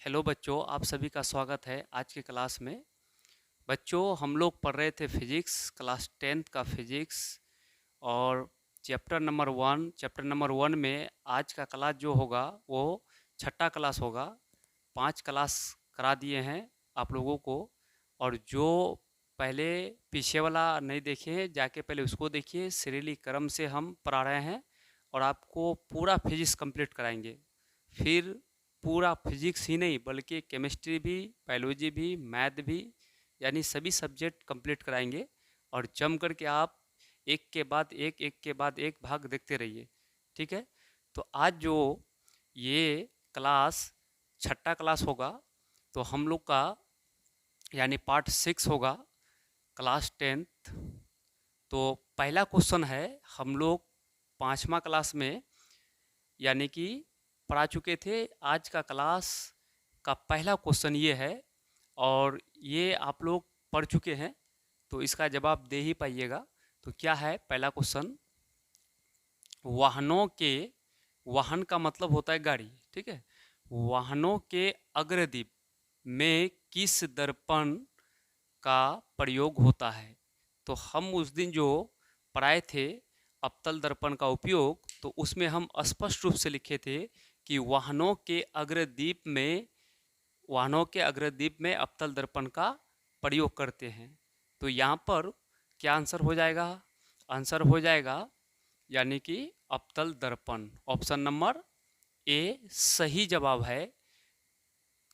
Hello बच्चों, आप सभी का स्वागत है आज की क्लास में। बच्चों, हम लोग पढ़ रहे थे फिजिक्स, क्लास 10th का फिजिक्स और चैप्टर नंबर वन में आज का क्लास जो होगा वो छठा क्लास होगा। 5 क्लास करा दिए हैं आप लोगों को। और जो पहले पीछे वाला नहीं देखे हैं, जाके पहले उसको देखिए। श्रेणी क्रम से हम पढ़ा रहे हैं और आपको पूरा फिजिक्स कंप्लीट कराएंगे। फिर पूरा फिजिक्स ही नहीं बल्कि केमिस्ट्री भी, बायोलॉजी भी, मैथ भी, यानी सभी सब्जेक्ट कंप्लीट कराएंगे। और जम करके आप एक के बाद एक भाग देखते रहिए, ठीक है। तो आज जो ये क्लास छठा क्लास होगा, तो हम लोग का यानी पार्ट 6 होगा, क्लास 10th। तो पहला क्वेश्चन है, हम लोग 5वां क्लास में यानी कि पढ़ा चुके थे। आज का क्लास का पहला क्वेश्चन ये है और ये आप लोग पढ़ चुके हैं, तो इसका जवाब दे ही पाइएगा। तो क्या है पहला क्वेश्चन? वाहनों के, वाहन का मतलब होता है गाड़ी, ठीक है। वाहनों के अग्रदीप में किस दर्पण का प्रयोग होता है? तो हम उस दिन जो पढ़ाए थे अवतल दर्पण का उपयोग, तो उसमें हम स्पष्ट रूप से लिखे थे कि वाहनों के अग्रदीप में अवतल दर्पण का प्रयोग करते हैं। तो यहाँ पर क्या आंसर हो जाएगा? आंसर हो जाएगा यानी कि अवतल दर्पण। ऑप्शन नंबर ए सही जवाब है।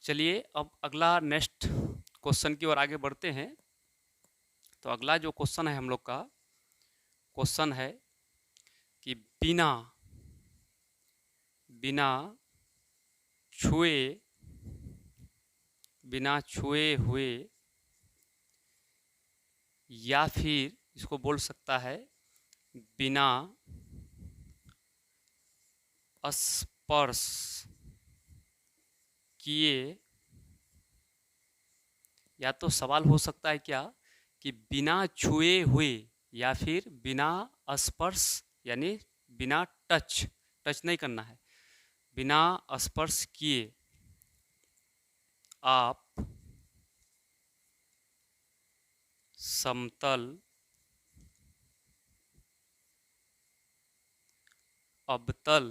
चलिए अब अगला नेक्स्ट क्वेश्चन की ओर आगे बढ़ते हैं। तो अगला जो क्वेश्चन है हम लोग का क्वेश्चन है कि बिना बिना छुए बिना छुए हुए, या फिर इसको बोल सकता है बिना स्पर्श किए, या तो सवाल हो सकता है क्या कि बिना छुए हुए या फिर बिना स्पर्श, यानी बिना टच, टच नहीं करना है, बिना स्पर्श किए आप समतल अवतल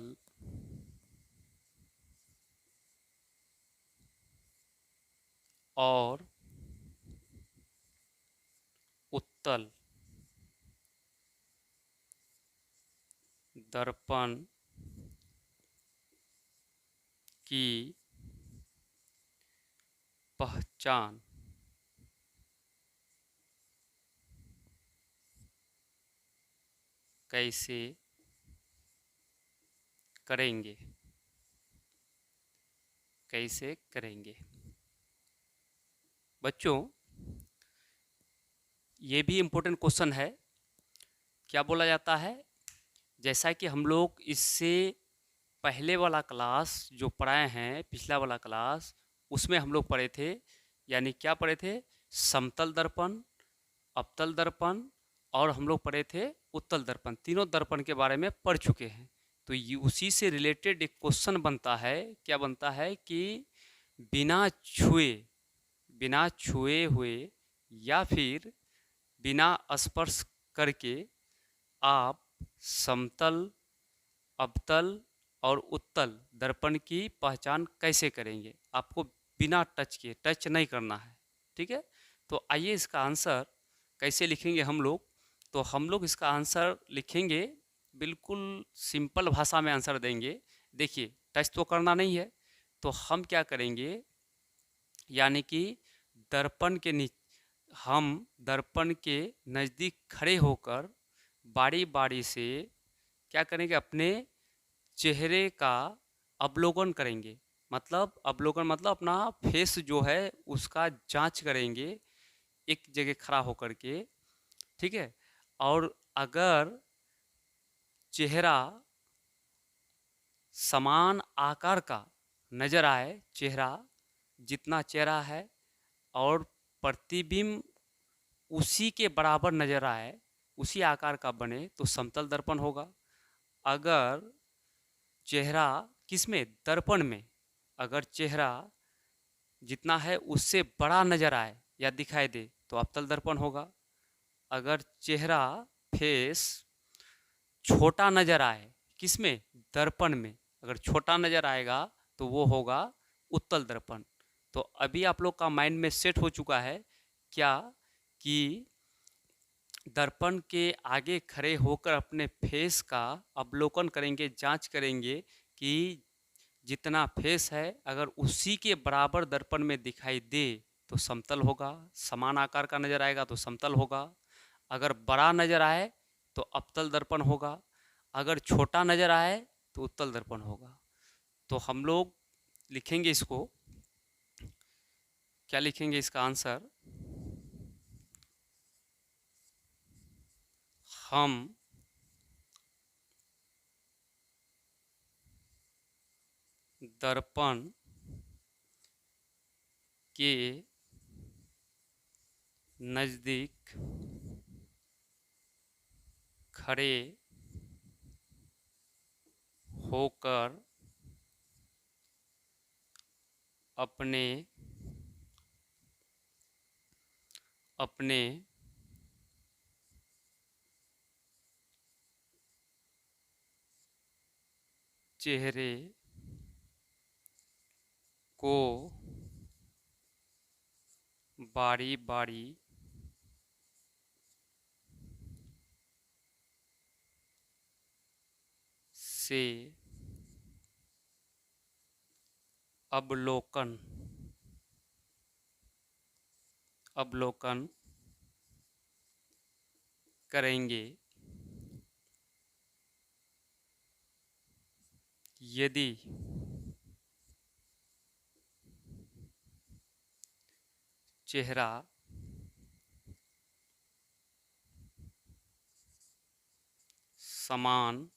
और उत्तल दर्पण की पहचान कैसे करेंगे? कैसे करेंगे बच्चों? ये भी इम्पोर्टेंट क्वेश्चन है। क्या बोला जाता है, जैसा कि हम लोग इससे पहले वाला क्लास जो पढ़ाए हैं, पिछला वाला क्लास, उसमें हम लोग पढ़े थे, यानी क्या पढ़े थे? समतल दर्पण, अवतल दर्पण और हम लोग पढ़े थे उत्तल दर्पण। तीनों दर्पण के बारे में पढ़ चुके हैं। तो ये उसी से रिलेटेड एक क्वेश्चन बनता है। क्या बनता है कि बिना छुए बिना छुए हुए या फिर बिना स्पर्श करके आप समतल, अवतल और उत्तल दर्पण की पहचान कैसे करेंगे? आपको बिना टच किए, टच नहीं करना है, ठीक है। तो आइए इसका आंसर कैसे लिखेंगे हम लोग। तो हम लोग इसका आंसर लिखेंगे, बिल्कुल सिंपल भाषा में आंसर देंगे। देखिए, टच तो करना नहीं है, तो हम क्या करेंगे, यानी कि दर्पण के नीचे हम दर्पण के नज़दीक खड़े होकर बारी बारी से क्या करेंगे, अपने चेहरे का अवलोकन करेंगे। मतलब अवलोकन मतलब अपना फेस जो है उसका जांच करेंगे एक जगह खड़ा होकर के, ठीक है। और अगर चेहरा समान आकार का नजर आए, चेहरा जितना चेहरा है और प्रतिबिंब उसी के बराबर नजर आए, उसी आकार का बने, तो समतल दर्पण होगा। अगर चेहरा किसमें? दर्पण में। अगर चेहरा जितना है उससे बड़ा नज़र आए या दिखाई दे तो अवतल दर्पण होगा। अगर चेहरा, फेस छोटा नज़र आए, किसमें? दर्पण में। अगर छोटा नज़र आएगा तो वो होगा उत्तल दर्पण। तो अभी आप लोग का माइंड में सेट हो चुका है क्या कि दर्पण के आगे खड़े होकर अपने फेस का अवलोकन करेंगे, जांच करेंगे कि जितना फेस है अगर उसी के बराबर दर्पण में दिखाई दे तो समतल होगा, समान आकार का नज़र आएगा तो समतल होगा। अगर बड़ा नज़र आए तो अवतल दर्पण होगा, अगर छोटा नज़र आए तो उत्तल दर्पण होगा। तो हम लोग लिखेंगे इसको, क्या लिखेंगे इसका आंसर? हम दर्पण के नज़दीक खड़े होकर अपने अपने चेहरे को बारी बारी से अवलोकन अवलोकन करेंगे। यदि चेहरा समान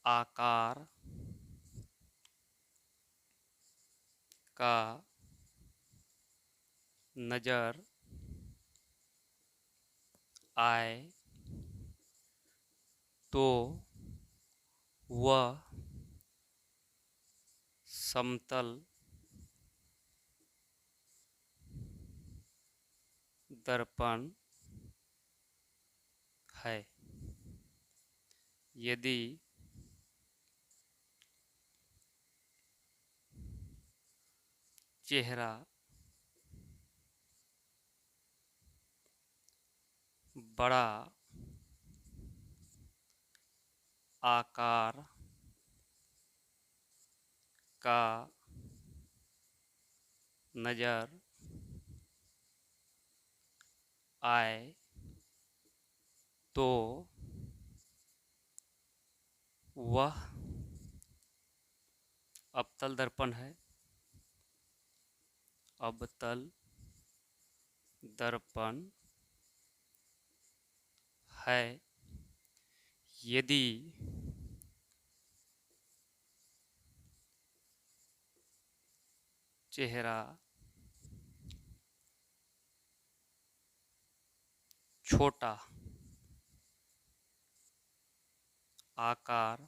आकार का नज़र आए तो वह समतल दर्पण है। यदि चेहरा बड़ा आकार का नज़र आए तो वह अवतल दर्पण है। अवतल दर्पण है। यदि चेहरा छोटा आकार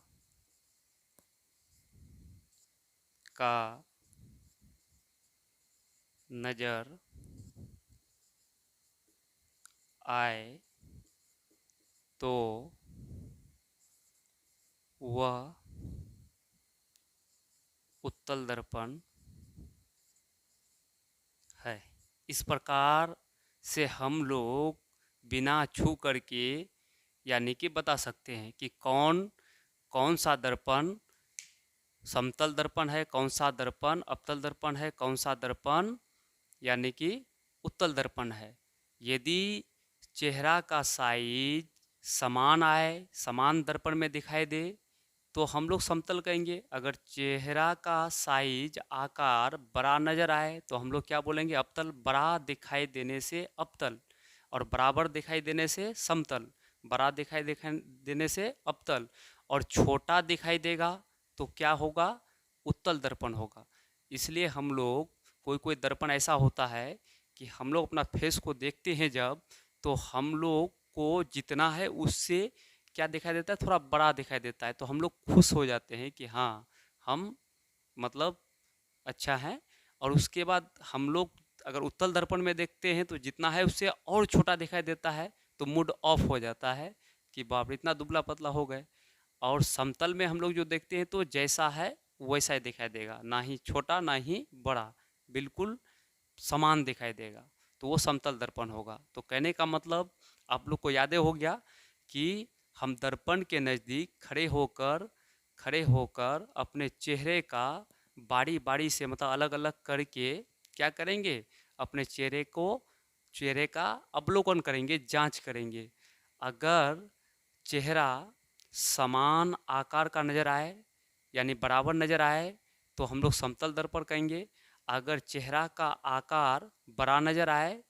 का नज़र आए तो वह उत्तल दर्पण है। इस प्रकार से हम लोग बिना छू करके यानी कि बता सकते हैं कि कौन कौन सा दर्पण समतल दर्पण है, कौन सा दर्पण अवतल दर्पण है, कौन सा दर्पण यानी कि उत्तल दर्पण है। यदि चेहरा का साइज समान आए, समान दर्पण में दिखाई दे तो हम लोग समतल कहेंगे। अगर चेहरा का साइज आकार बड़ा नज़र आए तो हम लोग क्या बोलेंगे? अवतल। बड़ा दिखाई देने से अवतल और बराबर दिखाई देने से समतल। बड़ा दिखाई देने से अवतल और छोटा दिखाई देगा तो क्या होगा? उत्तल दर्पण होगा। इसलिए हम लोग कोई कोई दर्पण ऐसा होता है कि हम लोग अपना फेस को देखते हैं जब, तो हम लोग को जितना है उससे क्या दिखाई देता है? थोड़ा बड़ा दिखाई देता है। तो हम लोग खुश हो जाते हैं कि हाँ, हम मतलब अच्छा है। और उसके बाद हम लोग अगर उत्तल दर्पण में देखते हैं तो जितना है उससे और छोटा दिखाई देता है, तो मूड ऑफ हो जाता है कि बाप रे इतना दुबला पतला हो गए। और समतल में हम लोग जो देखते हैं तो जैसा है वैसा ही दिखाई देगा, ना ही छोटा ना ही बड़ा, बिल्कुल समान दिखाई देगा, तो वो समतल दर्पण होगा। तो कहने का मतलब आप लोग को याद हो गया कि हम दर्पण के नज़दीक खड़े होकर अपने चेहरे का बारी बारी से मतलब अलग अलग करके क्या करेंगे, अपने चेहरे का अवलोकन करेंगे, जांच करेंगे। अगर चेहरा समान आकार का नज़र आए यानी बराबर नज़र आए तो हम लोग समतल दर्पण कहेंगे। अगर चेहरा का आकार बड़ा नज़र आए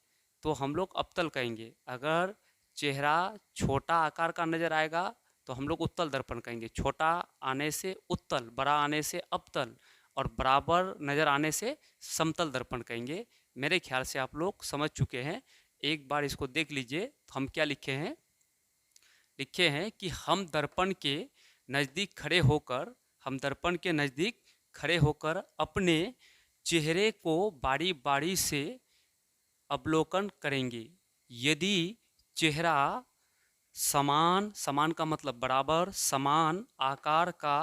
तो हम लोग अवतल कहेंगे। अगर चेहरा छोटा आकार का नज़र आएगा तो हम लोग उत्तल दर्पण कहेंगे। छोटा आने से उत्तल, बड़ा आने से अवतल और बराबर नज़र आने से समतल दर्पण कहेंगे। मेरे ख्याल से आप लोग समझ चुके हैं। एक बार इसको देख लीजिए। तो हम क्या लिखे हैं कि हम दर्पण के नज़दीक खड़े होकर अपने चेहरे को बारी बारी से अवलोकन करेंगे। यदि चेहरा समान का मतलब बराबर समान आकार का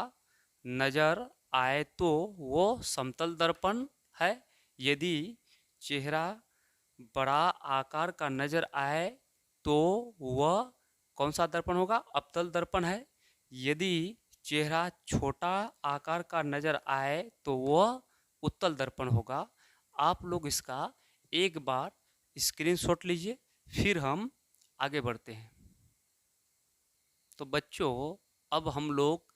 नज़र आए तो वो समतल दर्पण है। यदि चेहरा बड़ा आकार का नज़र आए तो वह कौन सा दर्पण होगा, अवतल दर्पण है। यदि चेहरा छोटा आकार का नज़र आए तो वह उत्तल दर्पण होगा। आप लोग इसका एक बार स्क्रीनशॉट लीजिए, फिर हम आगे बढ़ते हैं। तो बच्चों अब हम लोग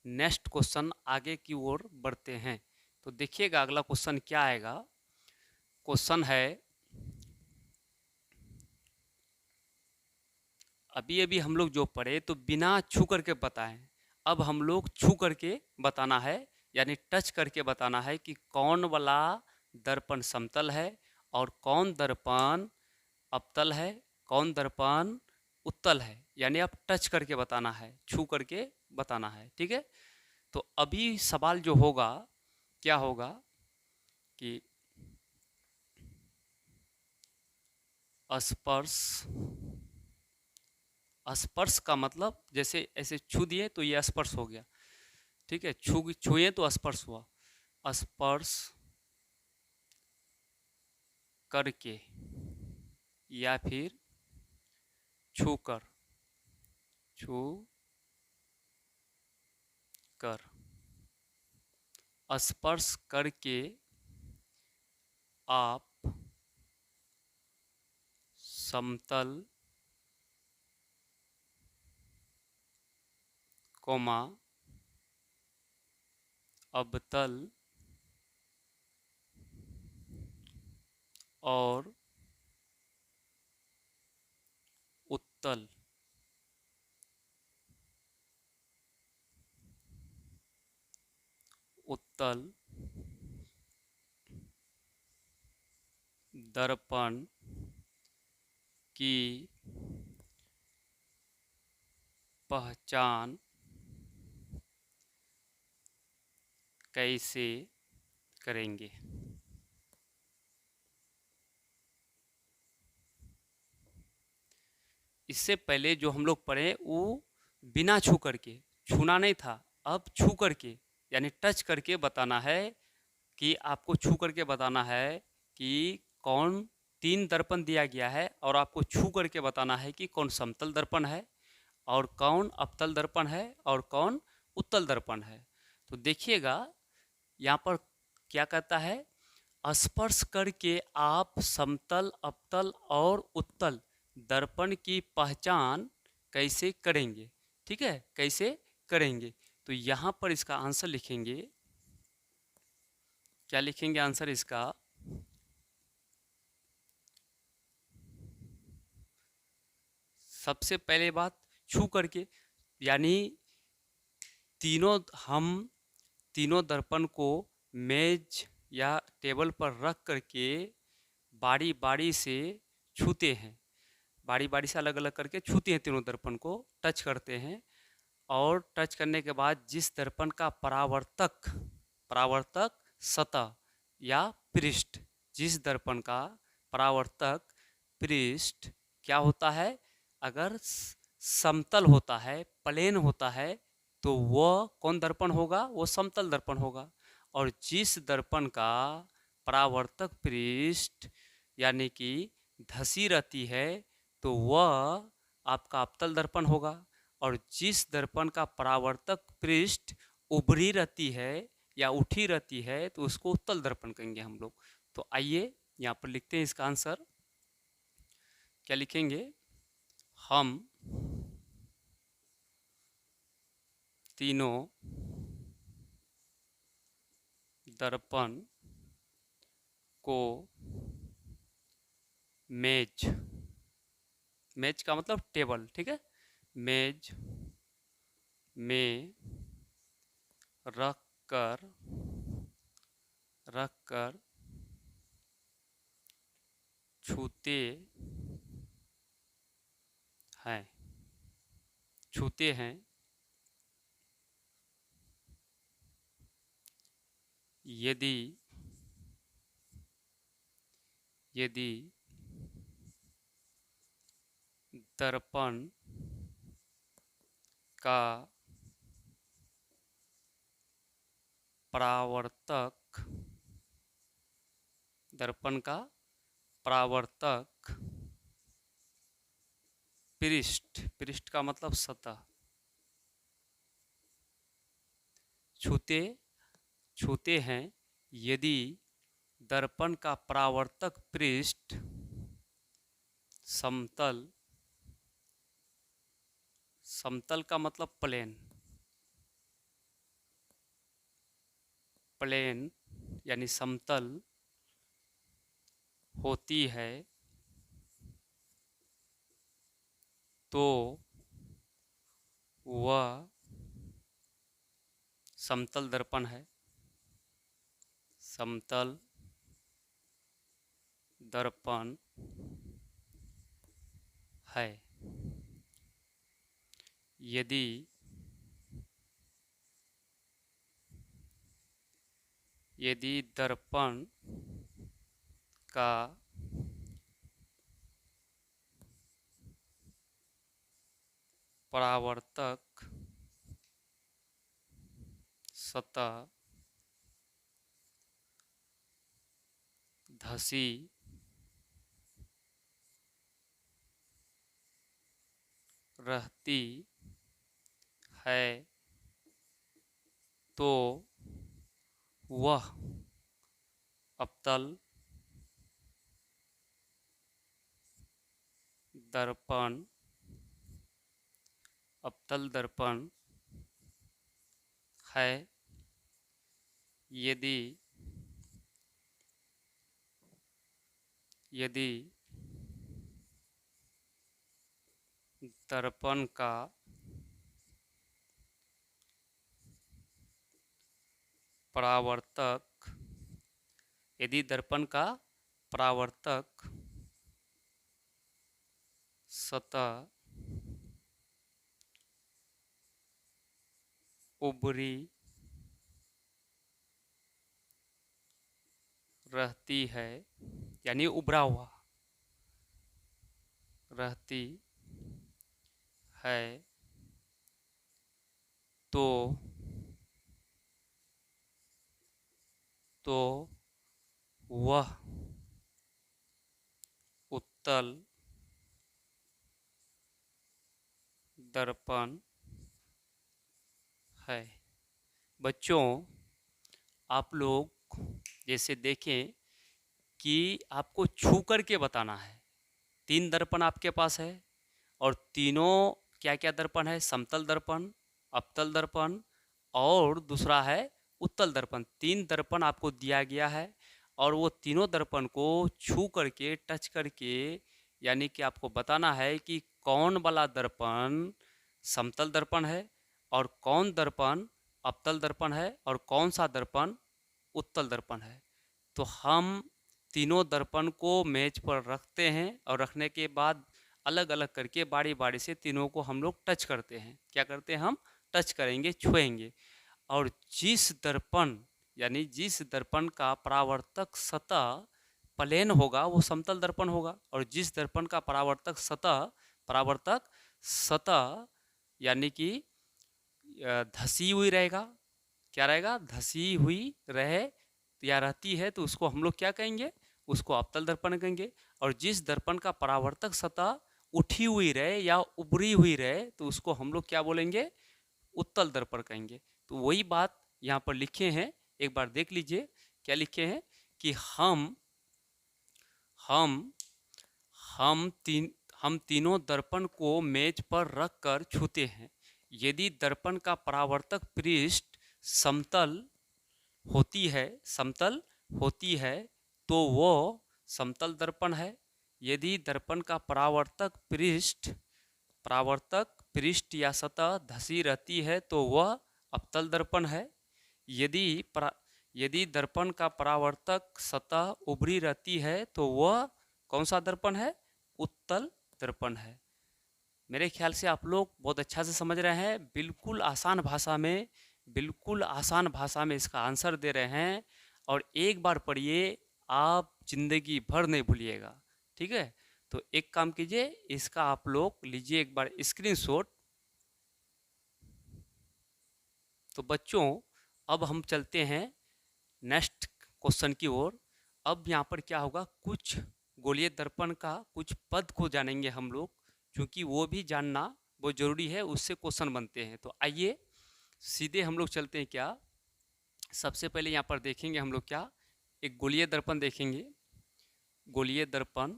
नेक्स्ट क्वेश्चन आगे की ओर बढ़ते हैं। तो देखिएगा अगला क्वेश्चन क्या आएगा। क्वेश्चन है, अभी अभी हम लोग जो पढ़े तो बिना छू करके बताएं। अब हम लोग छू करके बताना है, यानी टच करके बताना है कि कौन वाला दर्पण समतल है और कौन दर्पण अवतल है, कौन दर्पण उत्तल है। यानी आप टच करके बताना है, छू करके बताना है। ठीक है। तो अभी सवाल जो होगा क्या होगा कि स्पर्श, स्पर्श का मतलब जैसे ऐसे छू दिए तो ये स्पर्श हो गया। ठीक है, छुए तो स्पर्श हुआ। स्पर्श करके या फिर छू कर, स्पर्श करके आप समतल कोमा अवतल और उत्तल दर्पण की पहचान कैसे करेंगे। इससे पहले जो हम लोग पढ़े वो बिना छू करके, छूना नहीं था, अब छू करके यानी टच करके बताना है कि आपको छू करके बताना है कि कौन, तीन दर्पण दिया गया है और आपको छू करके बताना है कि कौन समतल दर्पण है और कौन अवतल दर्पण है और कौन उत्तल दर्पण है। तो देखिएगा यहाँ पर क्या कहता है, स्पर्श करके आप समतल अवतल और उत्तल दर्पण की पहचान कैसे करेंगे। ठीक है, कैसे करेंगे। तो यहाँ पर इसका आंसर लिखेंगे, क्या लिखेंगे आंसर इसका, सबसे पहले बात छू करके, यानी हम तीनों दर्पण को मेज या टेबल पर रख करके बारी बारी से छूते हैं, बारी बारी से अलग अलग करके छूते हैं, तीनों दर्पण को टच करते हैं। और टच करने के बाद जिस दर्पण का परावर्तक सतह या पृष्ठ। जिस दर्पण का परावर्तक पृष्ठ क्या होता है, अगर समतल होता है, प्लेन होता है, तो वह कौन दर्पण होगा, वो समतल दर्पण होगा। और जिस दर्पण का परावर्तक पृष्ठ यानी कि धसी रहती है, तो वह आपका अवतल दर्पण होगा। और जिस दर्पण का परावर्तक पृष्ठ उभरी रहती है या उठी रहती है, तो उसको उत्तल दर्पण कहेंगे हम लोग। तो आइए यहाँ पर लिखते हैं इसका आंसर। क्या लिखेंगे, हम तीनों दर्पण को मेज, मेज का मतलब टेबल, ठीक है, मेज में रख कर छूते हैं, छूते हैं। यदि यदि दर्पण का परावर्तक, दर्पण का परावर्तक पृष्ठ, पृष्ठ का मतलब सतह, छूते हैं। यदि दर्पण का परावर्तक पृष्ठ समतल, समतल का मतलब प्लेन, प्लेन यानी समतल होती है, तो वह समतल दर्पण है, समतल दर्पण है। यदि दर्पण का परावर्तक सतह धसी रहती है, तो वह अवतल दर्पण, अवतल दर्पण है। यदि दर्पण का परावर्तक, यदि दर्पण का परावर्तक सतह उभरी रहती है, यानी उभरा हुआ रहती है, तो वह उत्तल दर्पण है। बच्चों, आप लोग जैसे देखें कि आपको छू करके बताना है। 3 दर्पण आपके पास है और तीनों क्या क्या दर्पण है, समतल दर्पण, अवतल दर्पण और दूसरा है उत्तल दर्पण। 3 दर्पण आपको दिया गया है और वो तीनों दर्पण को छू करके, टच करके, यानी कि आपको बताना है कि कौन वाला दर्पण समतल दर्पण है और कौन दर्पण अवतल दर्पण है और कौन सा दर्पण उत्तल दर्पण है। तो हम तीनों दर्पण को मेज पर रखते हैं और रखने के बाद अलग अलग करके बारी बारी से तीनों को हम लोग टच करते हैं। क्या करते हैं, हम टच करेंगे, छुएंगे। और जिस दर्पण यानी जिस दर्पण का परावर्तक सतह प्लेन होगा वो समतल दर्पण होगा, और जिस दर्पण का परावर्तक सतह यानी कि धसी हुई रहेगा, क्या रहेगा, धसी हुई रहे या रहती है, तो उसको हम लोग क्या कहेंगे, उसको अवतल दर्पण कहेंगे। और जिस दर्पण का परावर्तक सतह उठी हुई रहे या उभरी हुई रहे, तो उसको हम लोग क्या बोलेंगे, उत्तल दर्पण कहेंगे। तो वही बात यहाँ पर लिखे हैं, एक बार देख लीजिए क्या लिखे हैं कि हम हम तीनों दर्पण को मेज पर रखकर छूते हैं। यदि दर्पण का परावर्तक पृष्ठ समतल होती है तो वो समतल दर्पण है। यदि दर्पण का परावर्तक पृष्ठ या सतह धसी रहती है तो वह अवतल दर्पण है। यदि दर्पण का परावर्तक सतह उभरी रहती है तो वह कौन सा दर्पण है, उत्तल दर्पण है। मेरे ख्याल से आप लोग बहुत अच्छा से समझ रहे हैं, बिल्कुल आसान भाषा में इसका आंसर दे रहे हैं। और एक बार पढ़िए, आप जिंदगी भर नहीं भूलिएगा, ठीक है। तो एक काम कीजिए, इसका आप लोग लीजिए एक बार स्क्रीनशॉट। तो बच्चों अब हम चलते हैं नेक्स्ट क्वेश्चन की ओर। अब यहाँ पर क्या होगा, कुछ गोलीय दर्पण का कुछ पद को जानेंगे हम लोग, क्योंकि वो भी जानना बहुत जरूरी है, उससे क्वेश्चन बनते हैं। तो आइए सीधे हम लोग चलते हैं। क्या सबसे पहले यहाँ पर देखेंगे हम लोग, क्या एक गोलीय दर्पण देखेंगे, गोलीय दर्पण,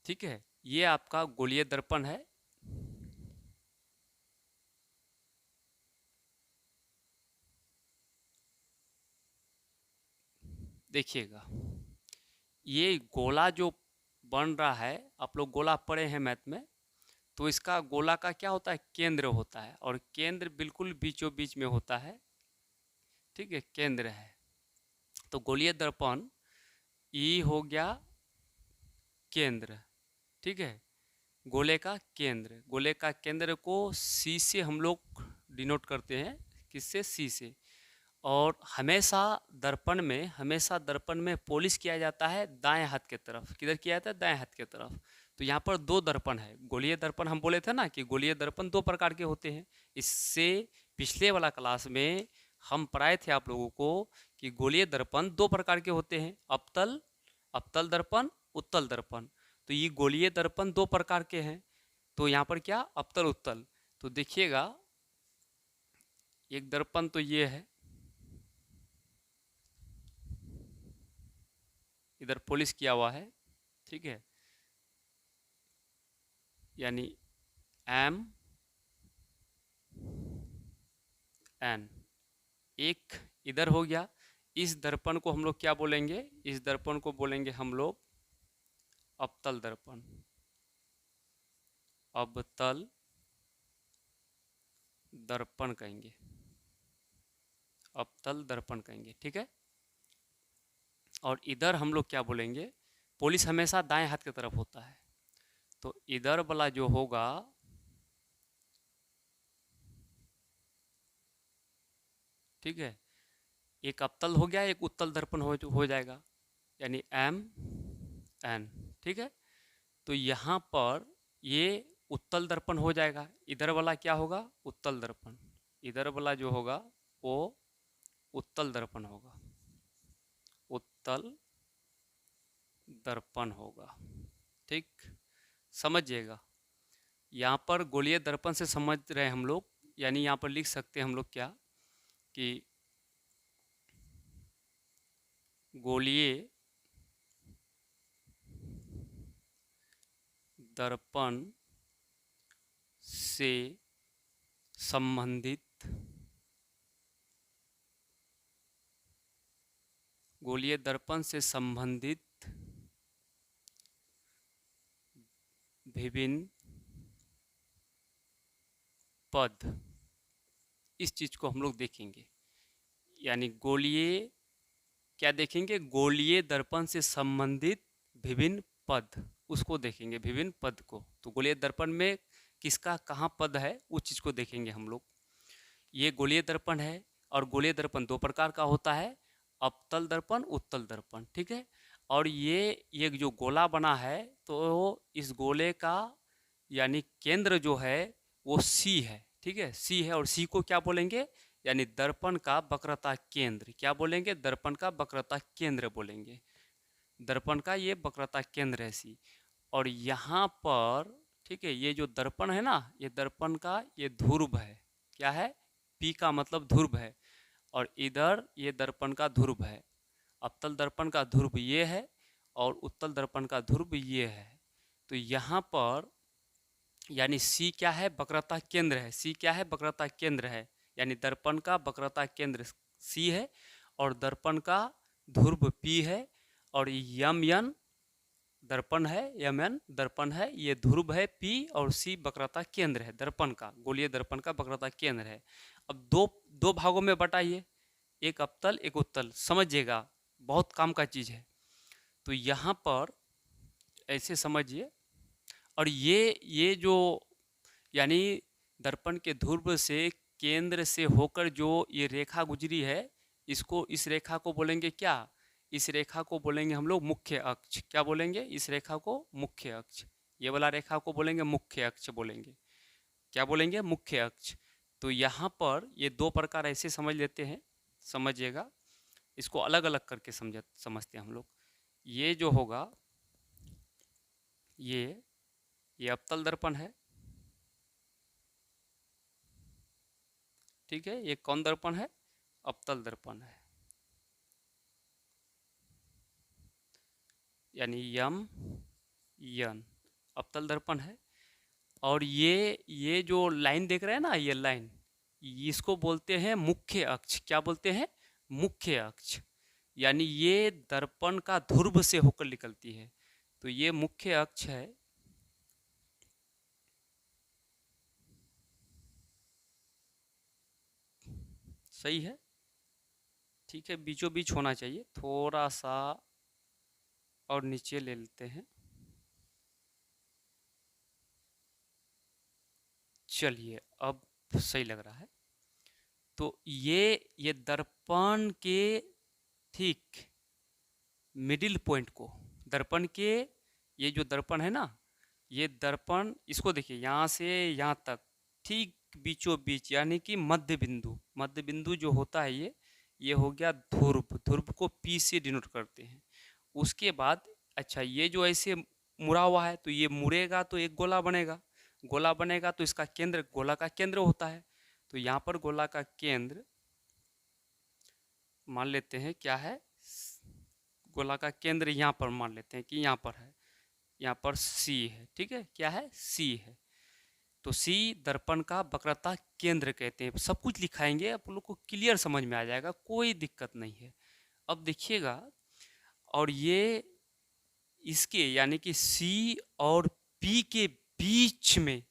ठीक है। ये आपका गोलीय दर्पण है। देखिएगा ये गोला जो बन रहा है, आप लोग गोला पढ़े हैं मैथ में, तो इसका गोला का क्या होता है, केंद्र होता है, और केंद्र बिल्कुल बीचों बीच में होता है, ठीक है, केंद्र है। तो गोलीय दर्पण ई हो गया केंद्र, ठीक है, गोले का केंद्र को सी से हम लोग डिनोट करते हैं, किससे, सी से। और हमेशा दर्पण में पॉलिश किया जाता है दाएं हाथ के तरफ। किधर किया जाता है, दाएं हाथ के तरफ। तो यहाँ पर दो दर्पण है, गोलीय दर्पण हम बोले थे ना कि गोलीय दर्पण दो प्रकार के होते हैं। इससे पिछले वाला क्लास में हम पढ़ाए थे आप लोगों को कि गोलीय दर्पण दो प्रकार के होते हैं, अवतल दर्पण, उत्तल दर्पण। तो ये गोलीय दर्पण दो प्रकार के हैं। तो यहाँ पर क्या, अवतल उत्तल। तो देखिएगा एक दर्पण तो ये है, इधर पॉलिश किया हुआ है, ठीक है, यानी एम एन। एक इधर हो गया। इस दर्पण को हम लोग क्या बोलेंगे, इस दर्पण को बोलेंगे हम लोग अवतल दर्पण, अवतल दर्पण कहेंगे, अवतल दर्पण कहेंगे, ठीक है। और इधर हम लोग क्या बोलेंगे, पॉलिश हमेशा दाएं हाथ की तरफ होता है, तो इधर वाला जो होगा, ठीक है, एक अवतल हो गया, एक उत्तल दर्पण हो जाएगा, यानी एम एन, ठीक है। तो यहाँ पर ये उत्तल दर्पण हो जाएगा। इधर वाला क्या होगा, उत्तल दर्पण। इधर वाला जो होगा वो उत्तल दर्पण होगा, उत्तल दर्पण होगा, ठीक, समझिएगा। यहाँ पर गोलीय दर्पण से समझ रहे हैं हम लोग, यानी यहाँ पर लिख सकते हैं हम लोग क्या कि गोलीय दर्पण से संबंधित गोलीय दर्पण से संबंधित विभिन्न पद, इस चीज को हम लोग देखेंगे। यानी गोलीय क्या देखेंगे, गोलीय दर्पण से संबंधित विभिन्न पद, उसको देखेंगे, विभिन्न पद को। तो गोलीय दर्पण में किसका कहाँ पद है, उस चीज को देखेंगे हम लोग। ये गोलीय दर्पण है, और गोलीय दर्पण दो प्रकार का होता है, अवतल दर्पण, उत्तल दर्पण, ठीक है। और ये जो गोला बना है, तो इस गोले का यानी केंद्र जो है वो सी है, ठीक है, सी है। और सी को क्या बोलेंगे, यानी दर्पण का वक्रता केंद्र। क्या बोलेंगे, दर्पण का वक्रता केंद्र बोलेंगे। दर्पण का ये वक्रता केंद्र है सी। और यहाँ पर, ठीक है, ये जो दर्पण है ना, ये दर्पण का ये ध्रुव है। क्या है, पी का मतलब ध्रुव है। और इधर ये दर्पण का ध्रुव है। अवतल दर्पण का ध्रुव ये है और उत्तल दर्पण का ध्रुव ये है। तो यहाँ पर यानी सी क्या है, वक्रता केंद्र है। सी क्या है, वक्रता केंद्र है। यानी दर्पण का वक्रता केंद्र सी है और दर्पण का ध्रुव पी है। और यम एन दर्पण है, यम एन दर्पण है, ये ध्रुव है पी, और सी वक्रता केंद्र है दर्पण का, गोलीय दर्पण का वक्रता केंद्र है। अब दो भागों में बटाइए, एक अवतल एक उत्तल, समझिएगा, बहुत काम का चीज़ है। तो यहाँ पर ऐसे समझिए। और ये जो यानी दर्पण के ध्रुव से केंद्र से होकर जो ये रेखा गुजरी है, इस रेखा को बोलेंगे क्या, इस रेखा को बोलेंगे हम लोग मुख्य अक्ष। क्या बोलेंगे, इस रेखा को मुख्य अक्ष। ये वाला रेखा को बोलेंगे मुख्य अक्ष बोलेंगे। क्या बोलेंगे, मुख्य अक्ष। तो यहाँ पर ये दो प्रकार ऐसे समझ लेते हैं, समझिएगा, इसको अलग अलग करके समझते हैं हम लोग। ये जो होगा, ये अवतल दर्पण है, ठीक है। ये कौन दर्पण है, अवतल दर्पण है, यानी यम यन अवतल दर्पण है। और ये जो लाइन देख रहे हैं ना, ये लाइन, इसको बोलते हैं मुख्य अक्ष। क्या बोलते हैं, मुख्य अक्ष। यानी ये दर्पण का ध्रुव से होकर निकलती है, तो ये मुख्य अक्ष है। सही है, ठीक है, बीचों बीच होना चाहिए, थोड़ा सा और नीचे ले लेते हैं। चलिए, अब सही लग रहा है। तो ये दर्पण के ठीक मिडिल पॉइंट को, दर्पण के, ये जो दर्पण है ना, ये दर्पण, इसको देखिए यहाँ से यहाँ तक, ठीक बीचों बीच, यानी कि मध्य बिंदु, मध्य बिंदु जो होता है ये हो गया ध्रुव। ध्रुव को पी से डिनोट करते हैं। उसके बाद अच्छा, ये जो ऐसे मुड़ा हुआ है, तो ये मुड़ेगा तो एक गोला बनेगा। गोला बनेगा तो इसका केंद्र, गोला का केंद्र होता है। तो यहाँ पर गोला का केंद्र मान लेते हैं क्या है, गोला का केंद्र यहाँ पर मान लेते हैं कि यहाँ पर है, यहाँ पर सी है, ठीक है, क्या है, सी है। तो सी दर्पण का वक्रता केंद्र कहते हैं। सब कुछ लिखाएंगे, आप लोग को क्लियर समझ में आ जाएगा, कोई दिक्कत नहीं है। अब देखिएगा, और ये इसके यानी कि सी और पी के बीच में,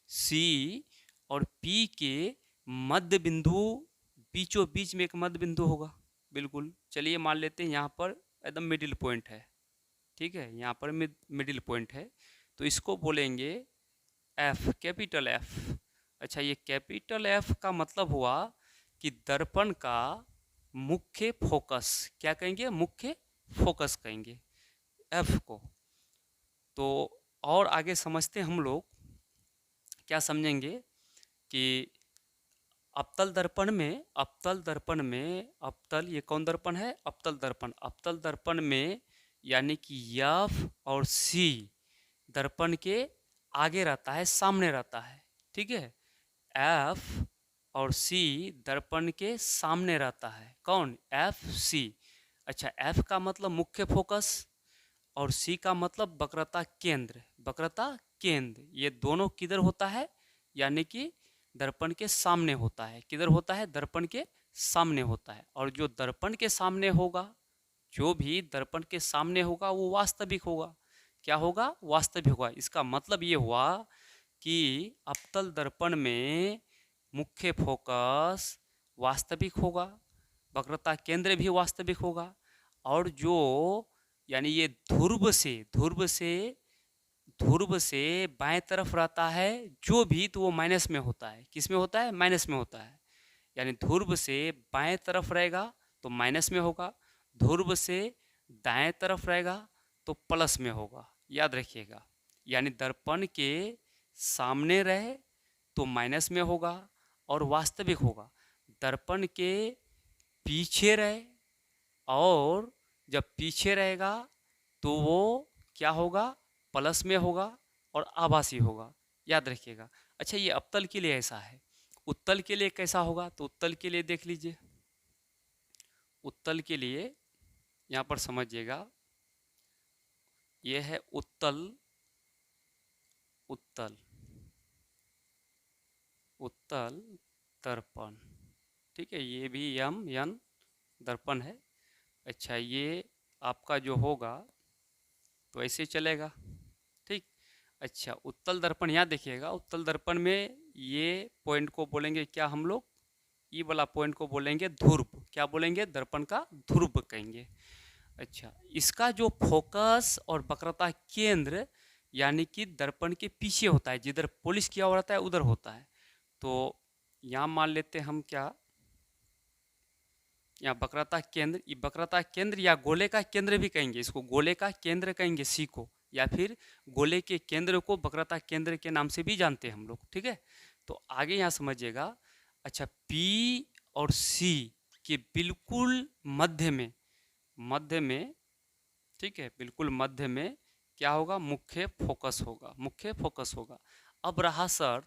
सी और पी के मध्य बिंदु, बीचों बीच में एक मध्य बिंदु होगा, बिल्कुल। चलिए मान लेते हैं यहाँ पर एकदम मिडिल पॉइंट है, ठीक है, यहाँ पर मिडिल पॉइंट है, तो इसको बोलेंगे एफ, कैपिटल एफ। अच्छा, ये कैपिटल एफ का मतलब हुआ कि दर्पण का मुख्य फोकस, क्या कहेंगे, मुख्य फोकस कहेंगे एफ को। तो और आगे समझते हम लोग, क्या समझेंगे कि अवतल दर्पण में, अवतल ये कौन दर्पण है, अवतल दर्पण। अवतल दर्पण में यानी कि एफ और सी दर्पण के आगे रहता है, सामने रहता है, ठीक है। एफ और सी दर्पण के सामने रहता है, कौन, एफ सी। अच्छा, एफ का मतलब मुख्य फोकस और सी का मतलब वक्रता केंद्र, वक्रता केंद्र। ये दोनों किधर होता है, यानी कि दर्पण के सामने होता है। किधर होता है, दर्पण के सामने होता है। और जो दर्पण के सामने होगा, जो भी दर्पण के सामने होगा वो वास्तविक होगा। क्या होगा, वास्तविक होगा। इसका मतलब ये हुआ कि अवतल दर्पण में मुख्य फोकस वास्तविक होगा, वक्रता केंद्र भी वास्तविक होगा। और जो यानी ये ध्रुव से बाएं तरफ रहता है जो भी, तो वो माइनस में होता है। किस में होता है, माइनस में होता है। यानी ध्रुव से बाएं तरफ रहेगा तो माइनस में होगा, ध्रुव से दाएं तरफ रहेगा तो प्लस में होगा, याद रखिएगा। यानी दर्पण के सामने रहे तो माइनस में होगा और वास्तविक होगा, दर्पण के पीछे रहे और जब पीछे रहेगा तो वो क्या होगा, प्लस में होगा और आभासी होगा, याद रखिएगा। अच्छा, ये अवतल के लिए ऐसा है, उत्तल के लिए कैसा होगा, तो उत्तल के लिए देख लीजिए। उत्तल के लिए यहाँ पर समझिएगा, ये है उत्तल, उत्तल, उत्तल दर्पण, ठीक है। ये भी यम यन दर्पण है। अच्छा, ये आपका जो होगा तो ऐसे चलेगा, ठीक। अच्छा, उत्तल दर्पण यहाँ देखिएगा, उत्तल दर्पण में ये पॉइंट को बोलेंगे क्या हम लोग, ई वाला पॉइंट को बोलेंगे ध्रुव, क्या बोलेंगे, दर्पण का ध्रुव कहेंगे। अच्छा, इसका जो फोकस और वक्रता केंद्र यानी कि दर्पण के पीछे होता है, जिधर पॉलिश किया हुआ रहता है उधर होता है। तो यहाँ मान लेते हैं हम क्या, या वक्रता केंद्र, ये वक्रता केंद्र या गोले का केंद्र भी कहेंगे, इसको गोले का केंद्र कहेंगे सी को, या फिर गोले के केंद्र को वक्रता केंद्र के नाम से भी जानते हैं हम लोग, ठीक है। तो आगे यहाँ समझिएगा। अच्छा, पी और सी के बिल्कुल मध्य में, मध्य में, ठीक है, बिल्कुल मध्य में क्या होगा, मुख्य फोकस होगा, मुख्य फोकस होगा। अब रहा सर,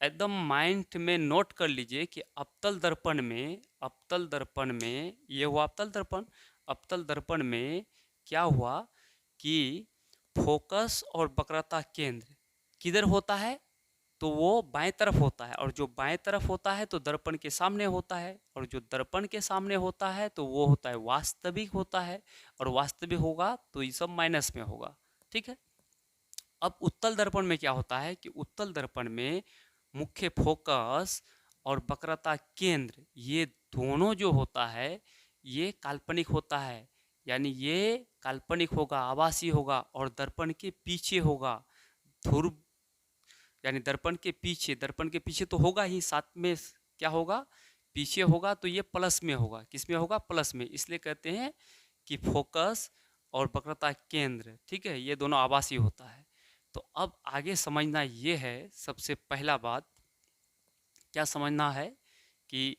एकदम माइंड में नोट कर लीजिए कि अवतल दर्पण में, अवतल दर्पण में ये हुआ अवतल दर्पण, अवतल दर्पण में क्या हुआ कि फोकस और वक्रता केंद्र किधर होता है, तो वो बाएं तरफ होता है, और जो बाएं तरफ होता है तो दर्पण के सामने होता है, और जो दर्पण के सामने होता है तो वो होता है वास्तविक होता है, और वास्तविक होगा तो ये सब माइनस में होगा, ठीक है। अब उत्तल दर्पण में क्या होता है कि उत्तल दर्पण में मुख्य फोकस और वक्रता केंद्र ये दोनों जो होता है ये काल्पनिक होता है, यानी ये काल्पनिक होगा, आभासी होगा, और दर्पण के पीछे होगा, ध्रुव, यानी दर्पण के पीछे, दर्पण के पीछे तो होगा ही, साथ में क्या होगा, पीछे होगा, तो ये प्लस में होगा, किस में होगा, प्लस में, इसलिए कहते हैं कि फोकस और वक्रता केंद्र, ठीक है, ये दोनों आभासी होता है। तो अब आगे समझना ये है, सबसे पहला बात क्या समझना है कि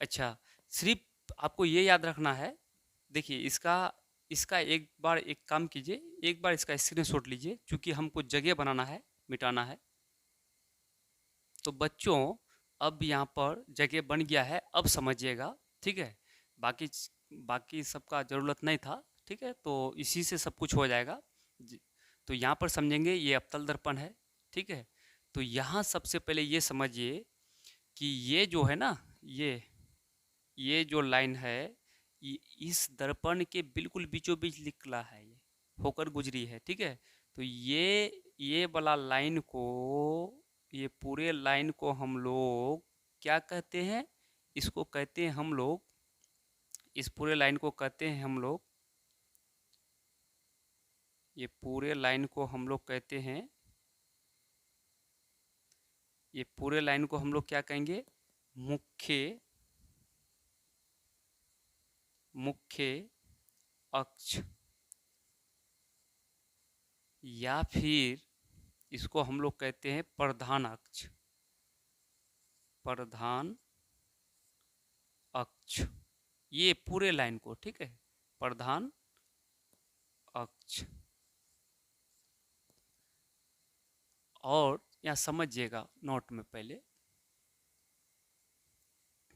अच्छा, सिर्फ आपको ये याद रखना है, देखिए इसका इसका एक बार एक काम कीजिए, एक बार इसका स्क्रीनशॉट लीजिए, क्योंकि हमको जगह बनाना है, मिटाना है। तो बच्चों अब यहाँ पर जगह बन गया है, अब समझिएगा, ठीक है। बाकी बाकी सबका ज़रूरत नहीं था, ठीक है, तो इसी से सब कुछ हो जाएगा। तो यहाँ पर समझेंगे ये अवतल दर्पण है, ठीक है। तो यहाँ सबसे पहले ये समझिए कि ये जो है ना, ये जो लाइन है ये इस दर्पण के बिल्कुल बीचों बीच निकला है, ये होकर गुजरी है, ठीक है। तो ये वाला लाइन को, ये पूरे लाइन को हम लोग क्या कहते हैं, इसको कहते हैं हम लोग, इस पूरे लाइन को कहते हैं हम लोग, ये पूरे लाइन को हम लोग कहते हैं, ये पूरे लाइन को हम लोग क्या कहेंगे, मुख्य, मुख्य अक्ष, या फिर इसको हम लोग कहते हैं प्रधान अक्ष, प्रधान अक्ष, ये पूरे लाइन को, ठीक है, प्रधान अक्ष। और यहाँ समझिएगा नोट में पहले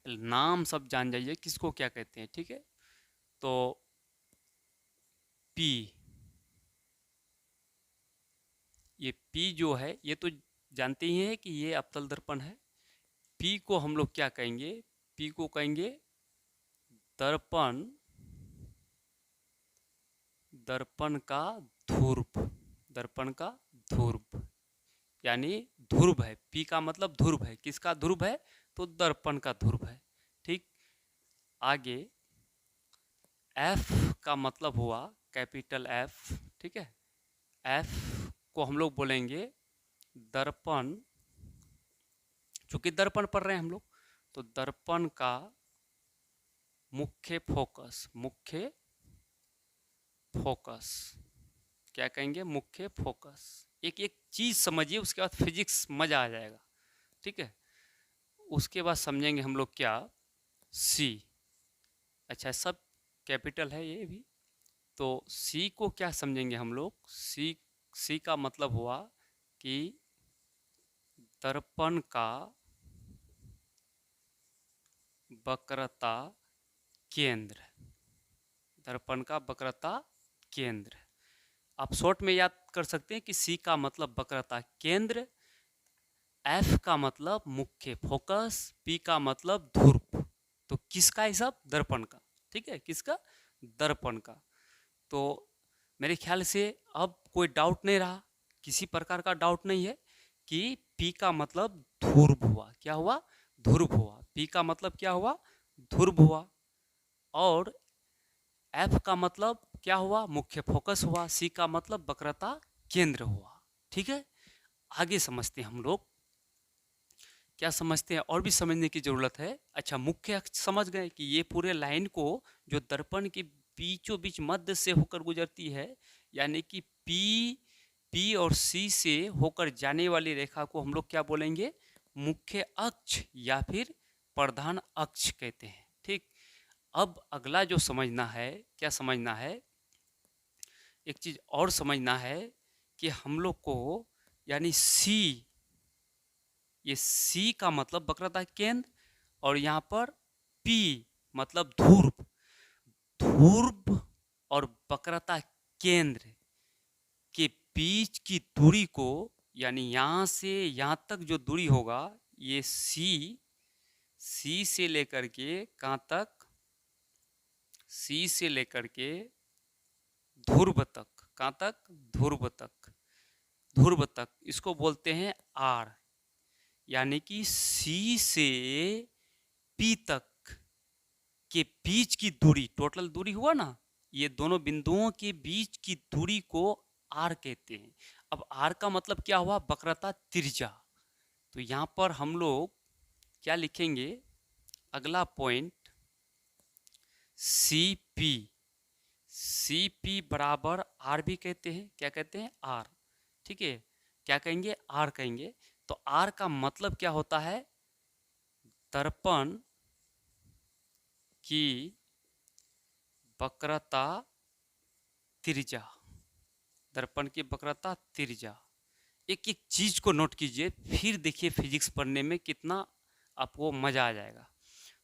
नाम सब जान जाइए किसको क्या कहते हैं, ठीक है। तो पी, ये पी जो है ये तो जानते ही हैं कि ये अवतल दर्पण है। पी को हम लोग क्या कहेंगे, पी को कहेंगे दर्पण, दर्पण का ध्रुव, दर्पण का ध्रुव, यानी ध्रुव है, पी का मतलब ध्रुव है, किसका ध्रुव है, तो दर्पण का ध्रुव है, ठीक। आगे एफ का मतलब हुआ कैपिटल एफ, ठीक है, एफ को हम लोग बोलेंगे दर्पण, चूंकि दर्पण पढ़ रहे हैं हम लोग, तो दर्पण का मुख्य फोकस, मुख्य फोकस क्या कहेंगे, मुख्य फोकस। एक एक चीज समझिए, उसके बाद फिजिक्स मजा आ जाएगा, ठीक है। उसके बाद समझेंगे हम लोग क्या, सी। अच्छा, सब कैपिटल है ये भी, तो सी को क्या समझेंगे हम लोग। सी का मतलब हुआ कि दर्पण का वक्रता केंद्र, दर्पण का वक्रता केंद्र। आप शॉर्ट में याद कर सकते हैं कि सी का मतलब वक्रता केंद्र, एफ का मतलब मुख्य फोकस, पी का मतलब ध्रुव। तो किसका है सब, दर्पण का, ठीक है, किसका, दर्पण का। तो मेरे ख्याल से अब कोई डाउट नहीं रहा, किसी प्रकार का डाउट नहीं है कि पी का मतलब ध्रुव हुआ, क्या हुआ, ध्रुव हुआ। पी का मतलब क्या हुआ, ध्रुव हुआ। और एफ का मतलब क्या हुआ, मुख्य फोकस हुआ। सी का मतलब वक्रता केंद्र हुआ, ठीक है। आगे समझते हैं हम लोग, क्या समझते हैं, और भी समझने की जरूरत है। अच्छा, मुख्य अक्ष समझ गए कि ये पूरे लाइन को जो दर्पण के बीचों बीच मध्य से होकर गुजरती है, यानी कि पी और सी से होकर जाने वाली रेखा को हम लोग क्या बोलेंगे, मुख्य अक्ष या फिर प्रधान अक्ष कहते हैं, ठीक। अब अगला जो समझना है, क्या समझना है, एक चीज और समझना है कि हम लोग को, यानी सी, ये सी का मतलब वक्रता केंद्र, और यहाँ पर पी मतलब ध्रुव। ध्रुव और वक्रता केंद्र के बीच की दूरी को, यानी यहाँ से यहाँ तक जो दूरी होगा, ये सी से लेकर के कहाँ तक, सी से लेकर के ध्रुव तक, कहाँ तक, ध्रुव तक, ध्रुव तक, इसको बोलते हैं आर। यानी कि सी से पी तक के बीच की दूरी, टोटल दूरी हुआ ना, ये दोनों बिंदुओं के बीच की दूरी को आर कहते हैं। अब आर का मतलब क्या हुआ, वक्रता त्रिज्या। तो यहां पर हम लोग क्या लिखेंगे, अगला पॉइंट, सी पी बराबर आर भी कहते हैं, क्या कहते हैं, आर, ठीक है। क्या कहेंगे, आर कहेंगे। तो आर का मतलब क्या होता है, दर्पण की वक्रता त्रिज्या, दर्पण की वक्रता त्रिज्या। एक एक चीज को नोट कीजिए, फिर देखिए फिजिक्स पढ़ने में कितना आपको मजा आ जाएगा।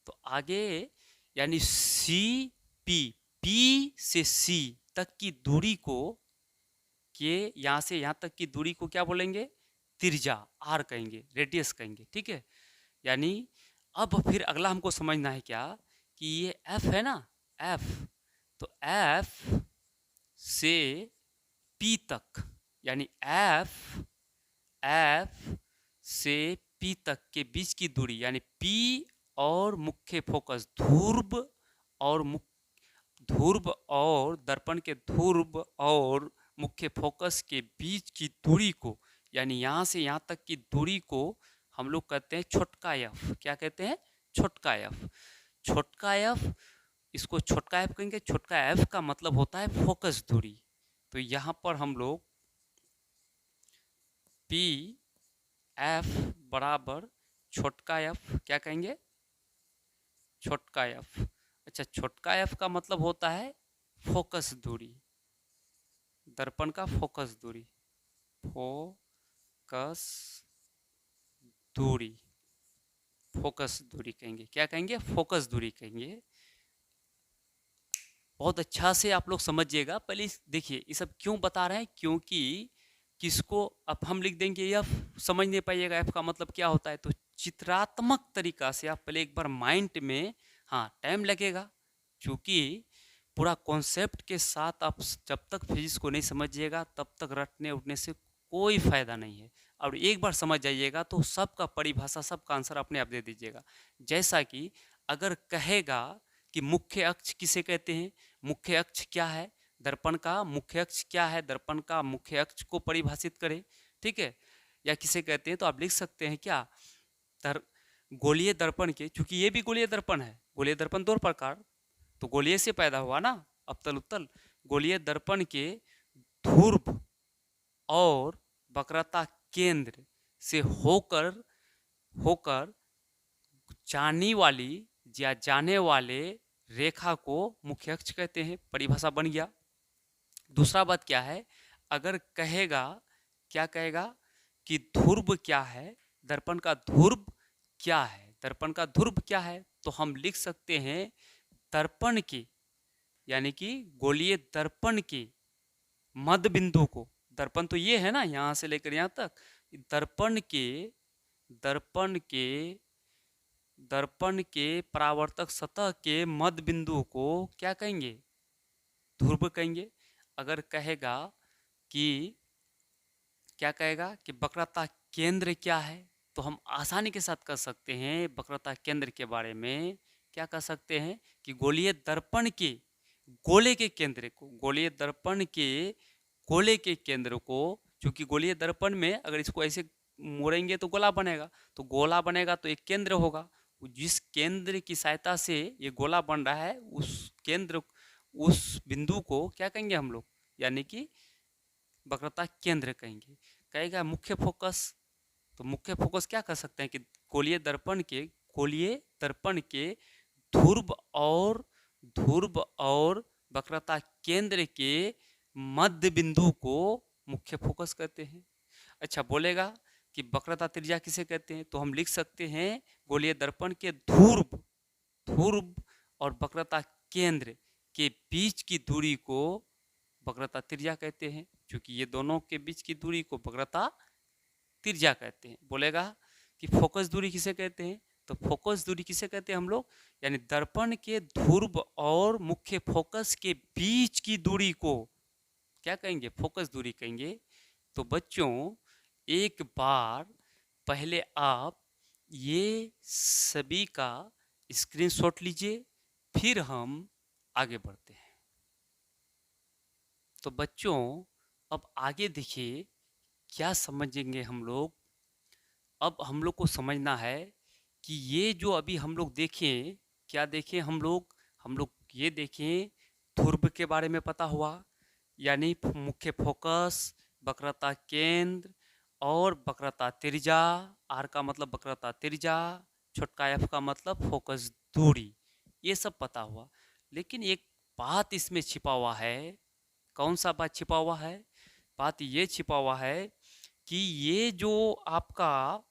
तो आगे, यानी पी से सी तक की दूरी को, के यहां से यहां तक की दूरी को क्या बोलेंगे, त्रिज्या, आर कहेंगे, रेडियस कहेंगे, ठीक है। यानी अब फिर अगला हमको समझना है क्या, कि ये एफ है ना, एफ, तो एफ से पी तक, यानी एफ से पी तक के बीच की दूरी, यानी पी और मुख्य फोकस ध्रुव और दर्पण के ध्रुव और मुख्य फोकस के बीच की दूरी को, यानी यहाँ से यहाँ तक की दूरी को हम लोग कहते हैं छोटका एफ। क्या कहते हैं, छोटका एफ। छोटका एफ, इसको छोटका एफ कहेंगे। छोटका एफ का मतलब होता है फोकस दूरी। तो यहाँ पर हम लोग पी एफ बराबर छोटका एफ, क्या कहेंगे, छोटका एफ। अच्छा, छोटका एफ का मतलब होता है फोकस दूरी, दर्पण का फोकस दूरी, फोकस दूरी, फोकस दूरी कहेंगे, क्या कहेंगे, फोकस दूरी कहेंगे। बहुत अच्छा से आप लोग समझिएगा। पहले देखिए ये सब क्यों बता रहे हैं, क्योंकि किसको अब हम लिख देंगे एफ, समझ नहीं पाइएगा एफ का मतलब क्या होता है। तो चित्रात्मक तरीका से आप पहले एक बार माइंड में, हाँ टाइम लगेगा, क्योंकि पूरा कॉन्सेप्ट के साथ आप जब तक फिजिक्स को नहीं समझिएगा तब तक रटने उठने से कोई फायदा नहीं है। और एक बार समझ जाइएगा तो सबका परिभाषा, सबका आंसर अपने आप दे दीजिएगा। जैसा कि अगर कहेगा कि मुख्य अक्ष किसे कहते हैं, मुख्य अक्ष क्या है, दर्पण का मुख्य अक्ष क्या है, दर्पण का मुख्य अक्ष को परिभाषित करें, ठीक है। या किसे कहते हैं, तो आप लिख सकते हैं क्या, गोलीय दर्पण के, चूंकि ये भी गोलीय दर्पण है, गोलीय दर्पण दो प्रकार, तो गोलीय से पैदा हुआ ना, अवतल उत्तल। गोलीय दर्पण के ध्रुव और वक्रता केंद्र से होकर होकर जाने वाली या जाने वाले रेखा को मुख्य अक्ष कहते हैं। परिभाषा बन गया। दूसरा बात क्या है, अगर कहेगा, क्या कहेगा कि ध्रुव क्या है, दर्पण का ध्रुव क्या है, दर्पण का ध्रुव क्या है, तो हम लिख सकते हैं दर्पण के, यानी कि गोलीय दर्पण के मध्य बिंदु को, दर्पण तो ये है ना, यहां से लेकर यहां तक, दर्पण के दर्पण के दर्पण के परावर्तक सतह के मध्य बिंदु को क्या कहेंगे, ध्रुव कहेंगे। अगर कहेगा कि, क्या कहेगा कि वक्रता केंद्र क्या है, तो हम आसानी के साथ कर सकते हैं वक्रता केंद्र के बारे में। क्या कर सकते हैं कि गोलीय दर्पण के गोले के केंद्र को, गोलीय दर्पण के गोले के केंद्र को, चूंकि गोलीय दर्पण में अगर इसको ऐसे मोड़ेंगे तो गोला बनेगा, तो गोला बनेगा तो एक केंद्र होगा, जिस केंद्र की सहायता से ये गोला बन रहा है, उस केंद्र, उस बिंदु को क्या कहेंगे हम लोग, यानी कि वक्रता केंद्र कहेंगे। कहेगा मुख्य फोकस, तो मुख्य फोकस क्या कर सकते हैं कि गोलीय दर्पण के ध्रुव और वक्रता केंद्र के मध्य बिंदु को मुख्य फोकस कहते हैं। अच्छा, बोलेगा कि वक्रता त्रिज्या किसे कहते हैं, तो हम लिख सकते हैं गोलीय दर्पण के ध्रुव और वक्रता केंद्र के बीच की दूरी को वक्रता त्रिज्या कहते हैं, क्योंकि ये दोनों के बीच की दूरी को वक्रता त्रिज्या कहते हैं। बोलेगा कि फोकस दूरी किसे कहते हैं, तो फोकस दूरी किसे कहते हैं हम लोग, यानी दर्पण के ध्रुव और मुख्य फोकस के बीच की दूरी को क्या कहेंगे, फोकस दूरी कहेंगे। तो बच्चों, एक बार पहले आप ये सभी का स्क्रीनशॉट लीजिए, फिर हम आगे बढ़ते हैं। तो बच्चों, अब आगे देखिए क्या समझेंगे हम लोग। अब हम लोग को समझना है कि ये जो अभी हम लोग देखें, क्या देखें हम लोग ये देखें, ध्रुव के बारे में पता हुआ, यानी मुख्य फोकस, वक्रता केंद्र और वक्रता त्रिज्या। आर का मतलब वक्रता त्रिज्या, छोटका एफ का मतलब फोकस दूरी, ये सब पता हुआ। लेकिन एक बात इसमें छिपा हुआ है। कौन सा बात छिपा हुआ है? बात ये छिपा हुआ है कि ये जो आपका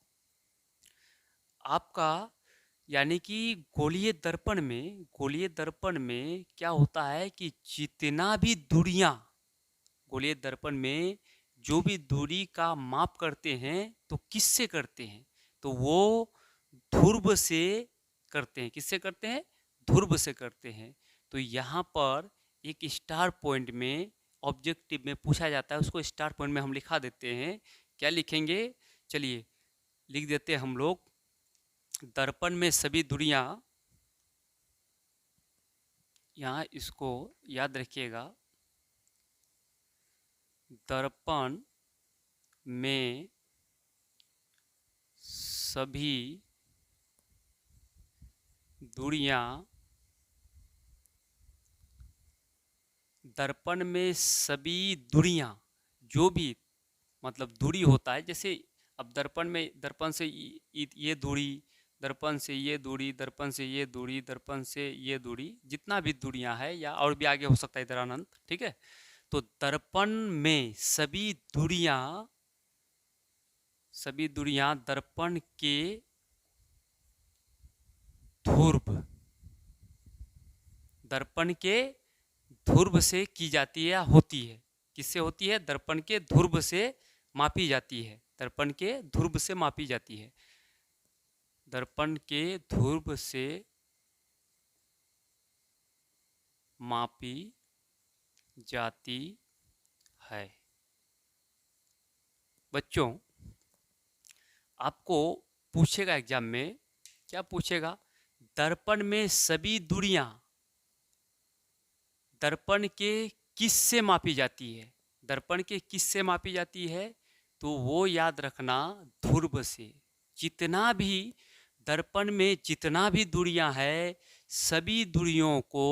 यानी कि गोलीय दर्पण में क्या होता है कि जितना भी दूरियां, गोलीय दर्पण में जो भी दूरी का माप करते हैं तो किससे करते हैं, तो वो ध्रुव से करते हैं। किससे करते हैं? ध्रुव से करते हैं। तो यहाँ पर एक स्टार पॉइंट में ऑब्जेक्टिव में पूछा जाता है, उसको स्टार पॉइंट में हम लिखा देते हैं। क्या लिखेंगे? चलिए लिख देते हैं हम लोग, दर्पण में सभी दूरियां, यहाँ इसको याद रखिएगा, दर्पण में सभी दूरियां, दर्पण में सभी दूरियां, जो भी मतलब दूरी होता है, जैसे अब दर्पण से ये दूरी, दर्पण से ये दूरी, दर्पण से ये दूरी, दर्पण से ये दूरी, जितना भी दूरियां है, या और भी आगे हो सकता है इधर अनंत, ठीक है। तो दर्पण में सभी दूरियां दर्पण के ध्रुव से की जाती है या होती है। किससे होती है? दर्पण के ध्रुव से मापी जाती है, दर्पण के ध्रुव से मापी जाती है, दर्पण के ध्रुव से मापी जाती है। बच्चों, आपको पूछेगा एग्जाम में, क्या पूछेगा? दर्पण में सभी दूरियां दर्पण के किस से मापी जाती है? दर्पण के किस से मापी जाती है? तो वो याद रखना, ध्रुव से। जितना भी दर्पण में जितना भी दूरियां है, सभी दूरियों को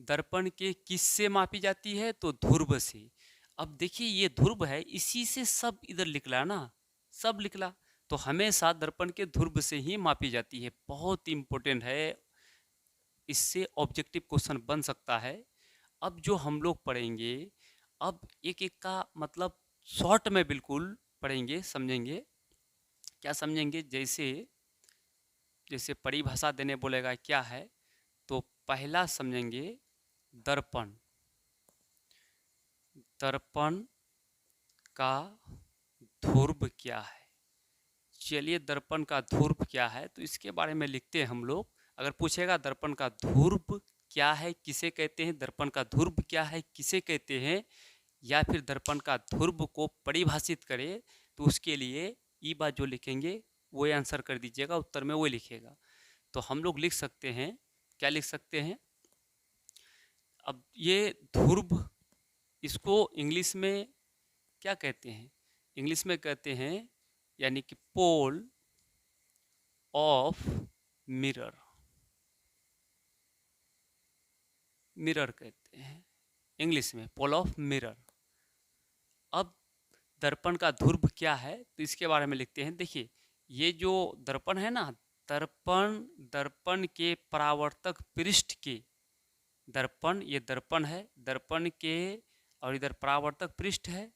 दर्पण के किससे मापी जाती है? तो ध्रुव से। अब देखिए ये ध्रुव है, इसी से सब इधर निकला ना, सब निकला, तो हमेशा दर्पण के ध्रुव से ही मापी जाती है। बहुत इंपॉर्टेंट है, इससे ऑब्जेक्टिव क्वेश्चन बन सकता है। अब जो हम लोग पढ़ेंगे, अब एक एक का मतलब शॉर्ट में बिल्कुल पढ़ेंगे, समझेंगे। क्या समझेंगे? जैसे जैसे परिभाषा देने बोलेगा क्या है, तो पहला समझेंगे दर्पण। दर्पण का ध्रुव क्या है? चलिए, दर्पण का ध्रुव क्या है तो इसके बारे में लिखते हैं हम लोग। अगर पूछेगा दर्पण का ध्रुव क्या है, किसे कहते हैं, दर्पण का ध्रुव क्या है, किसे कहते हैं, या फिर दर्पण का ध्रुव को परिभाषित करें, तो उसके लिए ई बात जो लिखेंगे वो आंसर कर दीजिएगा, उत्तर में वो लिखेगा। तो हम लोग लिख सकते हैं, क्या लिख सकते हैं? अब ये ध्रुव, इसको इंग्लिश में क्या कहते हैं? इंग्लिश में कहते हैं यानी कि पोल ऑफ मिरर, मिरर कहते हैं इंग्लिश में, पोल ऑफ मिरर। अब दर्पण का ध्रुव क्या है तो इसके बारे में लिखते हैं। देखिए ये जो दर्पण है ना, दर्पण, दर्पण के परावर्तक पृष्ठ के, दर्पण, ये दर्पण है, दर्पण के, और इधर परावर्तक पृष्ठ है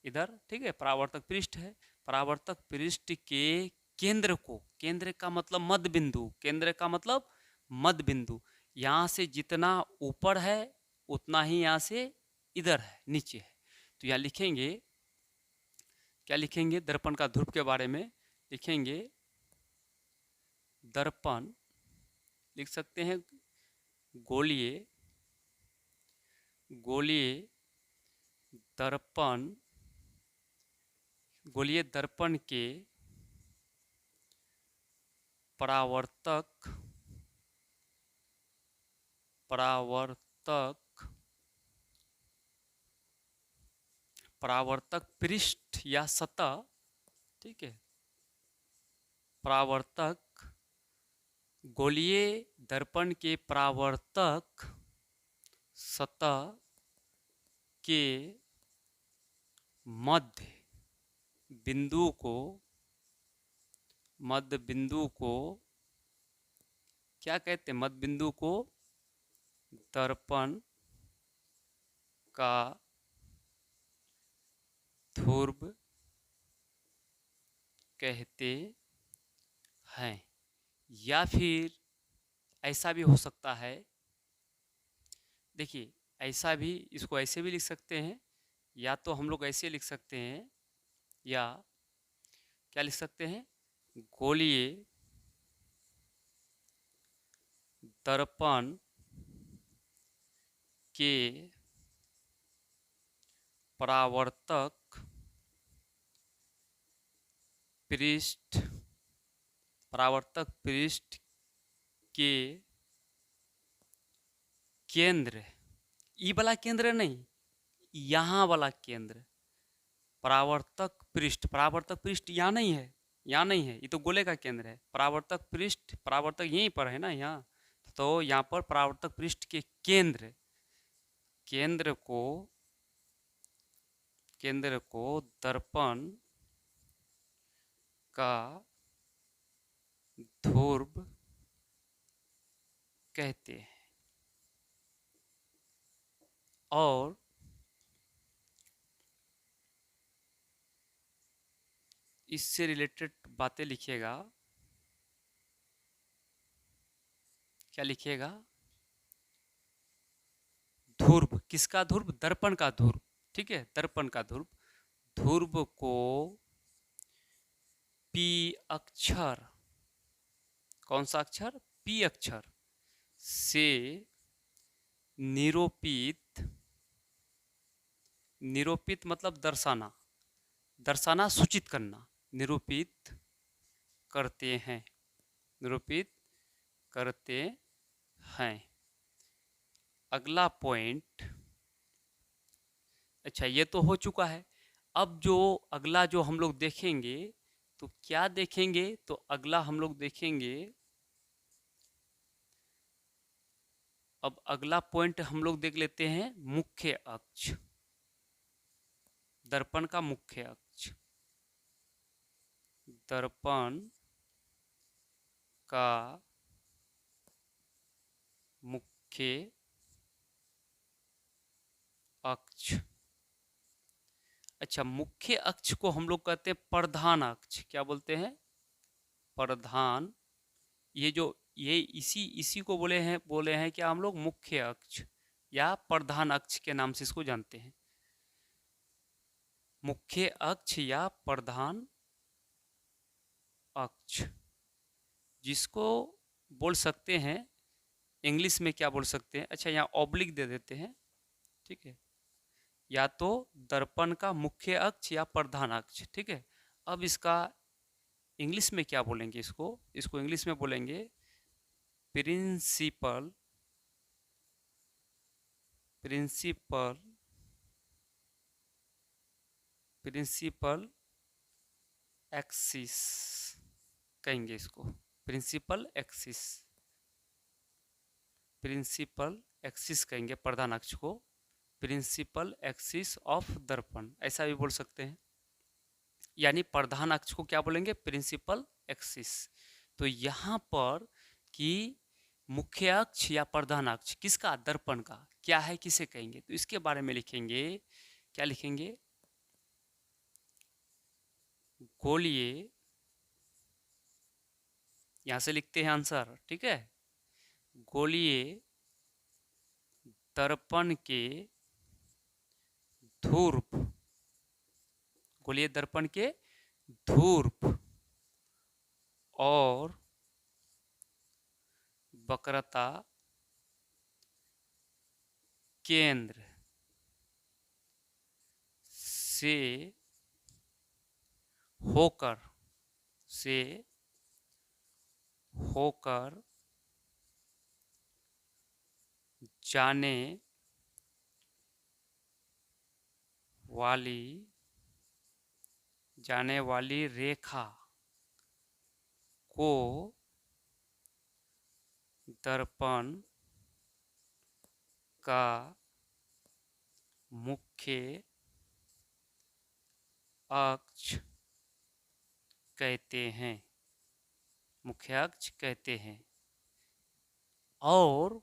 इधर, ठीक है, परावर्तक पृष्ठ है, परावर्तक पृष्ठ के केंद्र को, केंद्र का मतलब मध्य बिंदु, केंद्र का मतलब मध्य बिंदु, यहाँ से जितना ऊपर है उतना ही यहाँ से इधर है, नीचे है। तो यहाँ लिखेंगे, क्या लिखेंगे? दर्पण का ध्रुव के बारे में लिखेंगे, दर्पण लिख सकते हैं गोलीय, गोलीय दर्पण, गोलीय दर्पण के परावर्तक, परावर्तक, परावर्तक पृष्ठ या सतह, ठीक है, परावर्तक, गोलीय दर्पण के परावर्तक सतह के मध्य बिंदु को, मध्य बिंदु को क्या कहते हैं? मध्य बिंदु को दर्पण का ध्रुव कहते हैं। या फिर ऐसा भी हो सकता है, देखिए ऐसा भी, इसको ऐसे भी लिख सकते हैं, या तो हम लोग ऐसे लिख सकते हैं, या क्या लिख सकते हैं? गोलीय दर्पण के परावर्तक पृष्ठ, परावर्तक पृष्ठ के केंद्र, ई वाला केंद्र नहीं, यहाँ वाला केंद्र, परावर्तक पृष्ठ, परावर्तक पृष्ठ यहाँ नहीं है, यहाँ नहीं है, ये तो गोले का केंद्र है। परावर्तक पृष्ठ, परावर्तक यहीं पर है ना, यहाँ, तो यहाँ पर परावर्तक पृष्ठ के केंद्र, केंद्र को, केंद्र को दर्पण का ध्रुव कहते हैं। और इससे रिलेटेड बातें लिखिएगा, क्या लिखिएगा? ध्रुव, किसका ध्रुव? दर्पण का ध्रुव, ठीक है, दर्पण का ध्रुव, ध्रुव को पी अक्षर, कौन सा अक्षर? पी अक्षर से निरूपित, निरूपित मतलब दर्शाना, दर्शाना सूचित करना, निरूपित करते हैं, निरूपित करते हैं। अगला पॉइंट, अच्छा ये तो हो चुका है। अब जो अगला जो हम लोग देखेंगे तो क्या देखेंगे, तो अगला हम लोग देखेंगे, अब अगला पॉइंट हम लोग देख लेते हैं, मुख्य अक्ष, दर्पण का मुख्य अक्ष, दर्पण का मुख्य अक्ष। अच्छा, मुख्य अक्ष को हम लोग कहते हैं प्रधान अक्ष। क्या बोलते हैं? प्रधान। ये इसी को बोले हैं क्या हम लोग, मुख्य अक्ष या प्रधान अक्ष के नाम से इसको जानते हैं। मुख्य अक्ष या प्रधान अक्ष, जिसको बोल सकते हैं इंग्लिश में, क्या बोल सकते हैं, अच्छा यहाँ ऑब्लिक दे देते हैं, ठीक है, या तो दर्पण का मुख्य अक्ष या प्रधान अक्ष, ठीक है। अब इसका इंग्लिश में क्या बोलेंगे, इसको इंग्लिश में बोलेंगे प्रिंसिपल प्रिंसिपल प्रिंसिपल एक्सिस कहेंगे इसको, प्रिंसिपल एक्सिस कहेंगे प्रधान अक्ष को, प्रिंसिपल एक्सिस ऑफ दर्पण, ऐसा भी बोल सकते हैं। यानी प्रधान अक्ष को क्या बोलेंगे, प्रिंसिपल एक्सिस। तो यहाँ पर कि मुख्य अक्ष या प्रधान अक्ष किसका, दर्पण का, क्या है, किसे कहेंगे, तो इसके बारे में लिखेंगे। क्या लिखेंगे, गोलीय, यहां से लिखते हैं आंसर, ठीक है, गोलीय दर्पण के ध्रुव, गोलीय दर्पण के ध्रुव और वक्रता केंद्र से होकर जाने वाली रेखा को दर्पण का मुख्य अक्ष कहते हैं, मुख्य अक्ष कहते हैं। और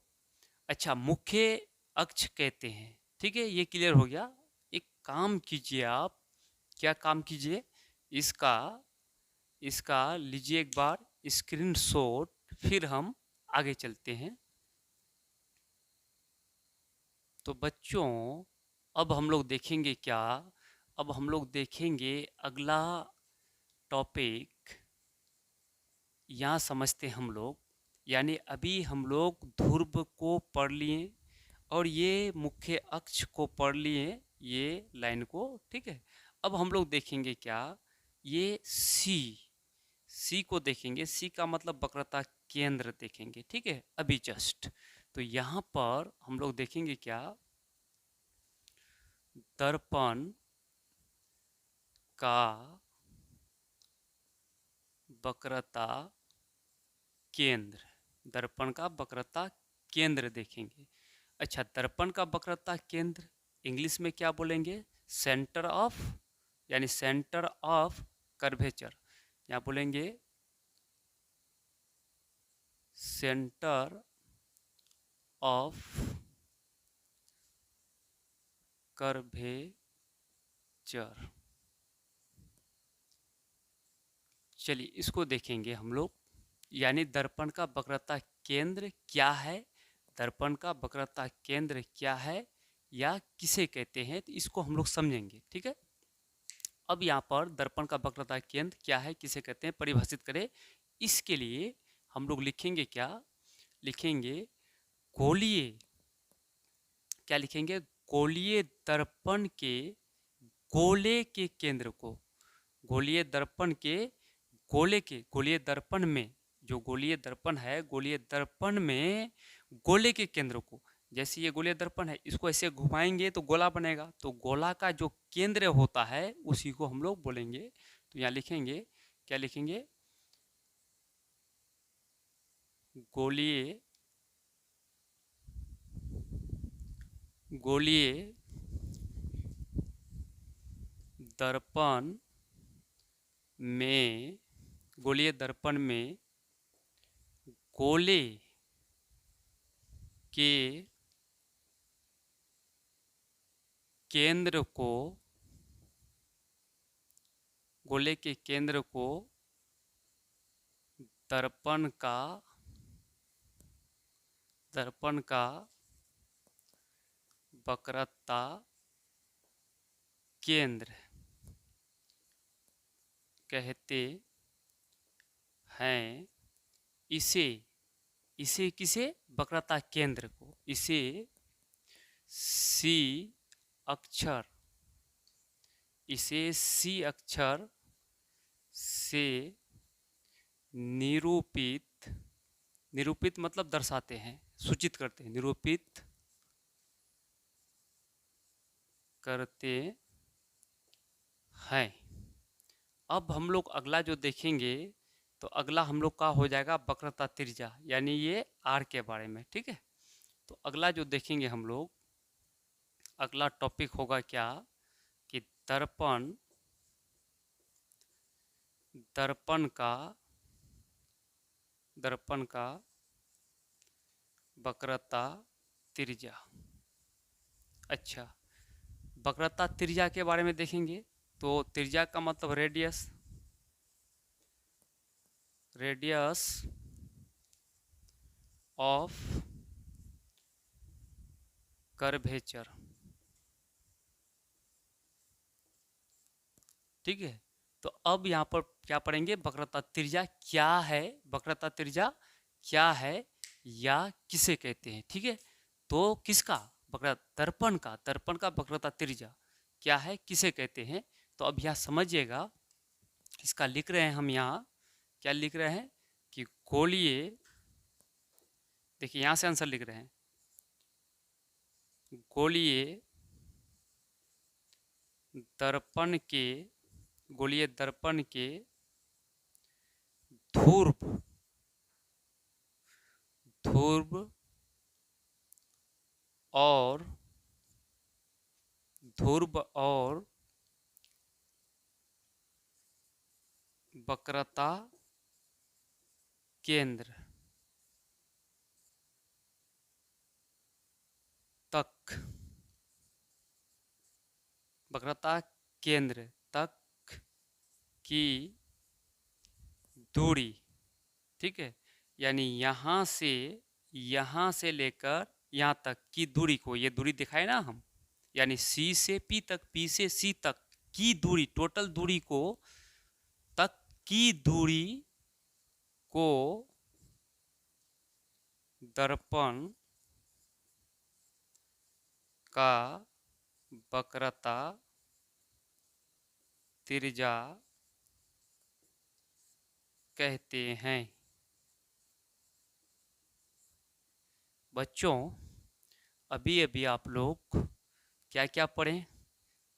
अच्छा, मुख्य अक्ष कहते हैं, ठीक है, ये क्लियर हो गया। एक काम कीजिए आप, क्या काम कीजिए, इसका लीजिए एक बार स्क्रीनशॉट, फिर हम आगे चलते हैं। तो बच्चों, अब हम लोग देखेंगे क्या, अब हम लोग देखेंगे अगला टॉपिक, यहाँ समझते हम लोग। यानी अभी हम लोग ध्रुव को पढ़ लिए और ये मुख्य अक्ष को पढ़ लिए, ये लाइन को, ठीक है। अब हम लोग देखेंगे क्या, ये सी को देखेंगे, सी का मतलब वक्रता केंद्र देखेंगे, ठीक है, अभी जस्ट। तो यहाँ पर हम लोग देखेंगे क्या, दर्पण का वक्रता केंद्र, दर्पण का वक्रता केंद्र देखेंगे। अच्छा, दर्पण का वक्रता केंद्र इंग्लिश में क्या बोलेंगे, सेंटर ऑफ, यानी सेंटर ऑफ कर्वेचर, यहाँ बोलेंगे सेंटर ऑफ कर्वेचर। चलिए इसको देखेंगे हम लोग, यानी दर्पण का वक्रता केंद्र क्या है, दर्पण का वक्रता केंद्र क्या है या किसे कहते हैं, तो इसको हम लोग समझेंगे, ठीक है। अब यहाँ पर दर्पण का वक्रता केंद्र क्या है, किसे कहते हैं, परिभाषित करें। इसके लिए हम लोग लिखेंगे क्या, लिखेंगे गोलीय, क्या लिखेंगे, गोलीय दर्पण के गोले के केंद्र को, गोलीय दर्पण के गोलीय दर्पण में, जो गोलीय दर्पण है, गोलीय दर्पण में गोले के केंद्र को, जैसे ये गोलीय दर्पण है, इसको ऐसे घुमाएंगे तो गोला बनेगा, तो गोला का जो केंद्र होता है उसी को हम लोग बोलेंगे। तो यहाँ लिखेंगे क्या लिखेंगे? गोलीय गोलीय दर्पण में गोलीय दर्पण में गोले के केंद्र को गोले के केंद्र को दर्पण का वक्रता केंद्र कहते हैं। इसे किसे? वक्रता केंद्र को। इसे सी अक्षर से निरूपित मतलब दर्शाते हैं, सूचित करते हैं, निरूपित करते हैं। अब हम लोग अगला जो देखेंगे तो अगला हम लोग का हो जाएगा वक्रता त्रिज्या, यानी ये आर के बारे में। ठीक है, तो अगला जो देखेंगे हम लोग, अगला टॉपिक होगा क्या कि दर्पण का वक्रता त्रिज्या। अच्छा, वक्रता त्रिज्या के बारे में देखेंगे तो त्रिज्या का मतलब रेडियस ऑफ कर्वेचर। ठीक है, तो अब यहाँ पर क्या पढ़ेंगे? वक्रता त्रिज्या क्या है, वक्रता त्रिज्या क्या है या किसे कहते हैं। ठीक है, तो किसका? दर्पण का वक्रता त्रिज्या क्या है, किसे कहते हैं। तो अब यहाँ समझिएगा, इसका लिख रहे हैं हम यहाँ, क्या लिख रहे हैं कि गोलीय, देखिए यहाँ से आंसर लिख रहे हैं, गोलीय दर्पण के ध्रुव और वक्रता केंद्र तक की दूरी। ठीक है, यानी यहाँ से लेकर यहाँ तक की दूरी को, ये दूरी दिखाए ना हम, यानी सी से पी तक, पी से सी तक की दूरी, टोटल दूरी को, तक की दूरी को दर्पण का वक्रता त्रिज्या कहते हैं। बच्चों, अभी आप लोग क्या क्या पढ़ें?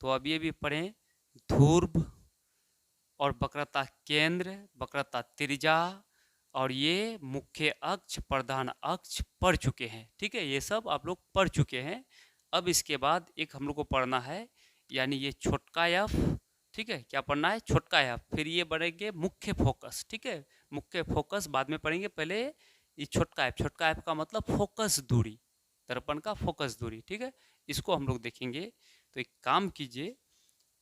तो अभी पढ़ें ध्रुव और वक्रता केंद्र, वक्रता त्रिज्या, और ये मुख्य अक्ष, प्रधान अक्ष पढ़ चुके हैं। ठीक है, ये सब आप लोग पढ़ चुके हैं। अब इसके बाद एक हम लोग को पढ़ना है, यानी ये छोटका एफ। ठीक है, क्या पढ़ना है? छोटका एफ। फिर ये बढ़ेंगे मुख्य फोकस। ठीक है, मुख्य फोकस बाद में पढ़ेंगे, पहले ये छोटका एफ का मतलब फोकस दूरी, दर्पण का फोकस दूरी। ठीक है, इसको हम लोग देखेंगे। तो एक काम कीजिए,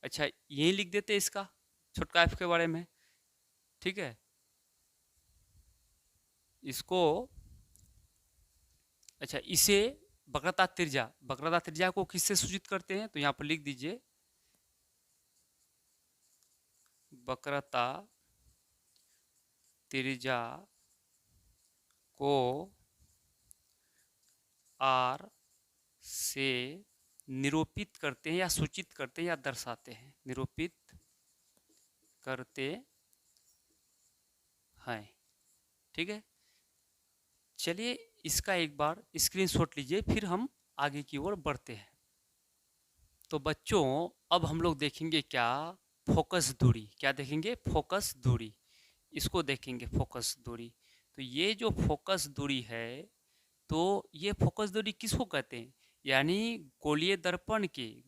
अच्छा यही लिख देते इसका, छोटका एफ के बारे में। ठीक है, इसको, अच्छा इसे वक्रता त्रिज्या को किससे सूचित करते हैं? तो यहाँ पर लिख दीजिए, वक्रता त्रिज्या को आर से निरूपित करते हैं या सूचित करते हैं या दर्शाते हैं, निरूपित करते हैं। ठीक है, चलिए इसका एक बार स्क्रीनशॉट लीजिए, फिर हम आगे की ओर बढ़ते हैं। तो बच्चों, अब हम लोग देखेंगे क्या? फोकस दूरी। क्या देखेंगे? फोकस दूरी। इसको देखेंगे फोकस दूरी। तो ये जो फोकस दूरी है, तो ये फोकस दूरी किसको कहते हैं? यानी गोलीय दर्पण के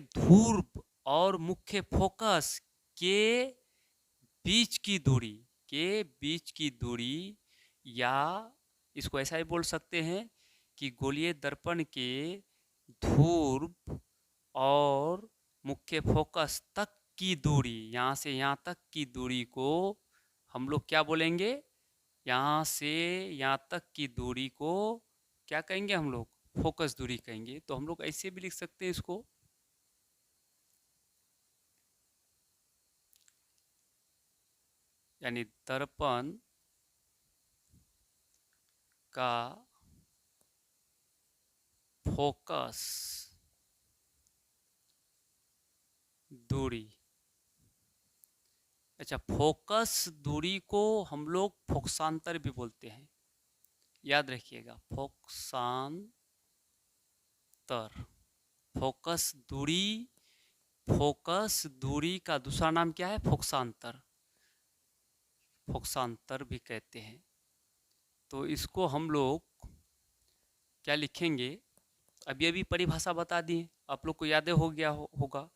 ध्रुव और मुख्य फोकस के बीच की दूरी, या इसको ऐसा ही बोल सकते हैं कि गोलीय दर्पण के ध्रुव और मुख्य फोकस तक की दूरी, यहाँ से यहाँ तक की दूरी को हम लोग क्या बोलेंगे? यहाँ से यहाँ तक की दूरी को क्या कहेंगे हम लोग? फोकस दूरी कहेंगे। तो हम लोग ऐसे भी लिख सकते हैं इसको, यानी दर्पण का फोकस दूरी। अच्छा, फोकस दूरी को हम लोग फोकसांतर भी बोलते हैं, याद रखिएगा, फोकसांतर। फोकस दूरी का दूसरा नाम क्या है? फोकसांतर, फोकसांतर भी कहते हैं। तो इसको हम लोग क्या लिखेंगे? अभी अभी परिभाषा बता दिए, आप लोग को याद हो गया होगा।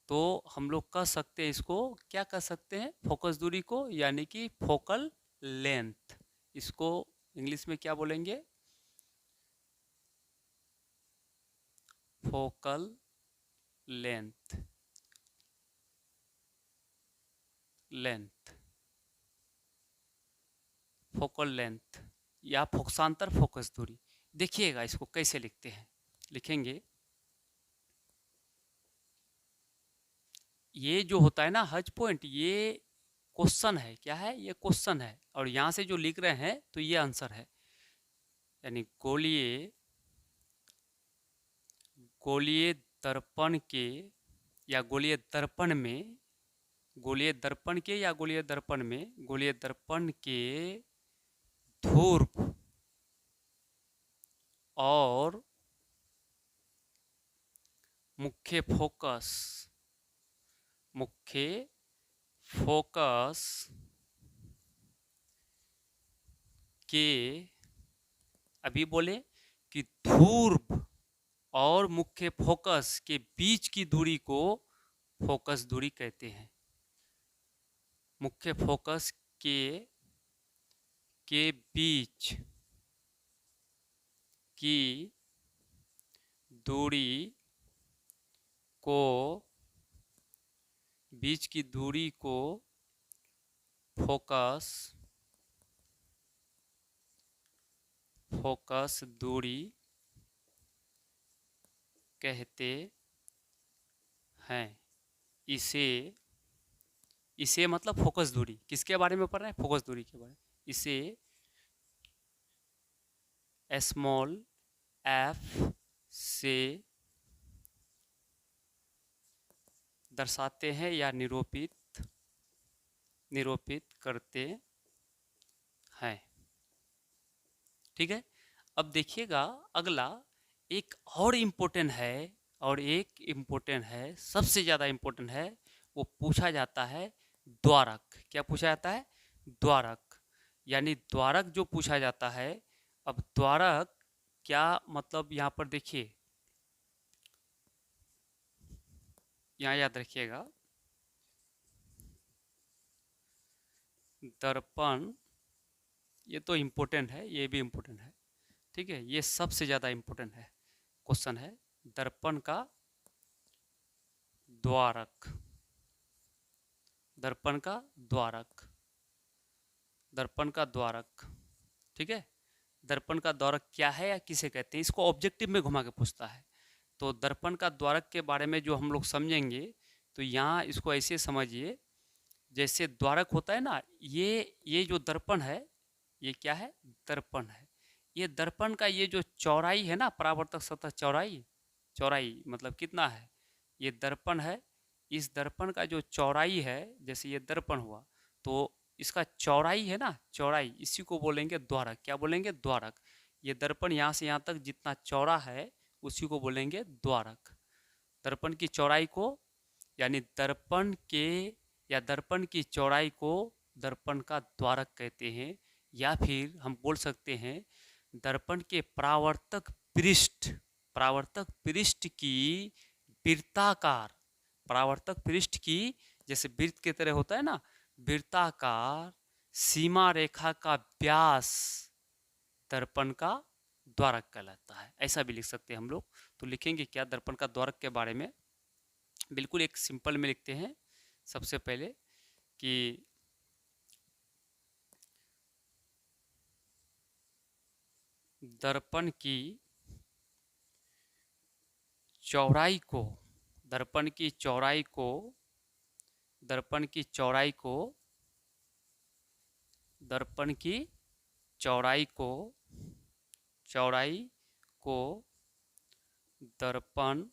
तो हम लोग कह सकते हैं इसको, क्या कह सकते हैं? फोकस दूरी को, यानी कि फोकल लेंथ। इसको इंग्लिश में क्या बोलेंगे? फोकल लेंथ, फोकल लेंथ या फोकसांतर फोकस दूरी। देखिएगा इसको कैसे लिखते हैं, लिखेंगे ये जो होता है ना हज पॉइंट, ये क्वेश्चन है। क्या है? ये क्वेश्चन है, और यहाँ से जो लिख रहे हैं तो ये आंसर है। यानी गोलीय दर्पण के या गोलीय दर्पण में, गोलीय दर्पण के या गोलीय दर्पण में, गोलीय दर्पण के ध्रुव और मुख्य फोकस के, अभी बोले कि ध्रुव और मुख्य फोकस के बीच की दूरी को फोकस दूरी कहते हैं। मुख्य फोकस के बीच की दूरी को फोकस दूरी कहते हैं। इसे मतलब फोकस दूरी, किसके बारे में पढ़ रहे हैं? फोकस दूरी के बारे में। इसे स्मॉल एफ से दर्शाते हैं या निरूपित करते हैं। ठीक है। अब देखिएगा अगला एक और इम्पोर्टेंट है, सबसे ज़्यादा इम्पोर्टेंट है। वो पूछा जाता है द्वारक। क्या पूछा जाता है? द्वारक। यानी द्वारक जो पूछा जाता है। अब द्वारक क्या मतलब, यहाँ पर देखिए, यहाँ याद रखिएगा, दर्पण, ये तो इम्पोर्टेंट है, ये भी इम्पोर्टेंट है। ठीक है, ये सबसे ज़्यादा इम्पोर्टेंट है, क्वेश्चन है दर्पण का द्वारक। दर्पण का द्वारक। ठीक है, दर्पण का द्वारक क्या है या किसे कहते हैं, इसको ऑब्जेक्टिव में घुमा के पूछता है। तो दर्पण का द्वारक के बारे में जो हम लोग समझेंगे, तो यहाँ इसको ऐसे समझिए, जैसे द्वारक होता है ना, ये जो दर्पण है, ये क्या है? दर्पण है। ये दर्पण का ये जो चौड़ाई है ना, परावर्तक सतह चौड़ाई मतलब कितना है? ये दर्पण है। इस दर्पण का जो चौड़ाई है, जैसे ये दर्पण हुआ, तो इसका चौड़ाई है ना, चौड़ाई, इसी को बोलेंगे द्वारक। क्या बोलेंगे? द्वारक। ये दर्पण यहाँ से यहाँ तक जितना चौड़ा है, उसी को बोलेंगे द्वारक। दर्पण की चौड़ाई को, यानी दर्पण के या दर्पण की चौड़ाई को दर्पण का द्वारक कहते हैं, या फिर हम बोल सकते हैं दर्पण के परावर्तक पृष्ठ की वृत्ताकार, परावर्तक पृष्ठ की जैसे वृत्त की तरह होता है ना, वृत्ताकार सीमा रेखा का व्यास दर्पण का द्वारक कहलाता है। ऐसा भी लिख सकते हैं हम लोग। तो लिखेंगे क्या दर्पण का द्वारक के बारे में? बिल्कुल एक सिंपल में लिखते हैं सबसे पहले कि दर्पण की चौड़ाई को दर्पण की चौड़ाई को दर्पण की चौड़ाई को दर्पण की चौड़ाई को चौड़ाई को दर्पण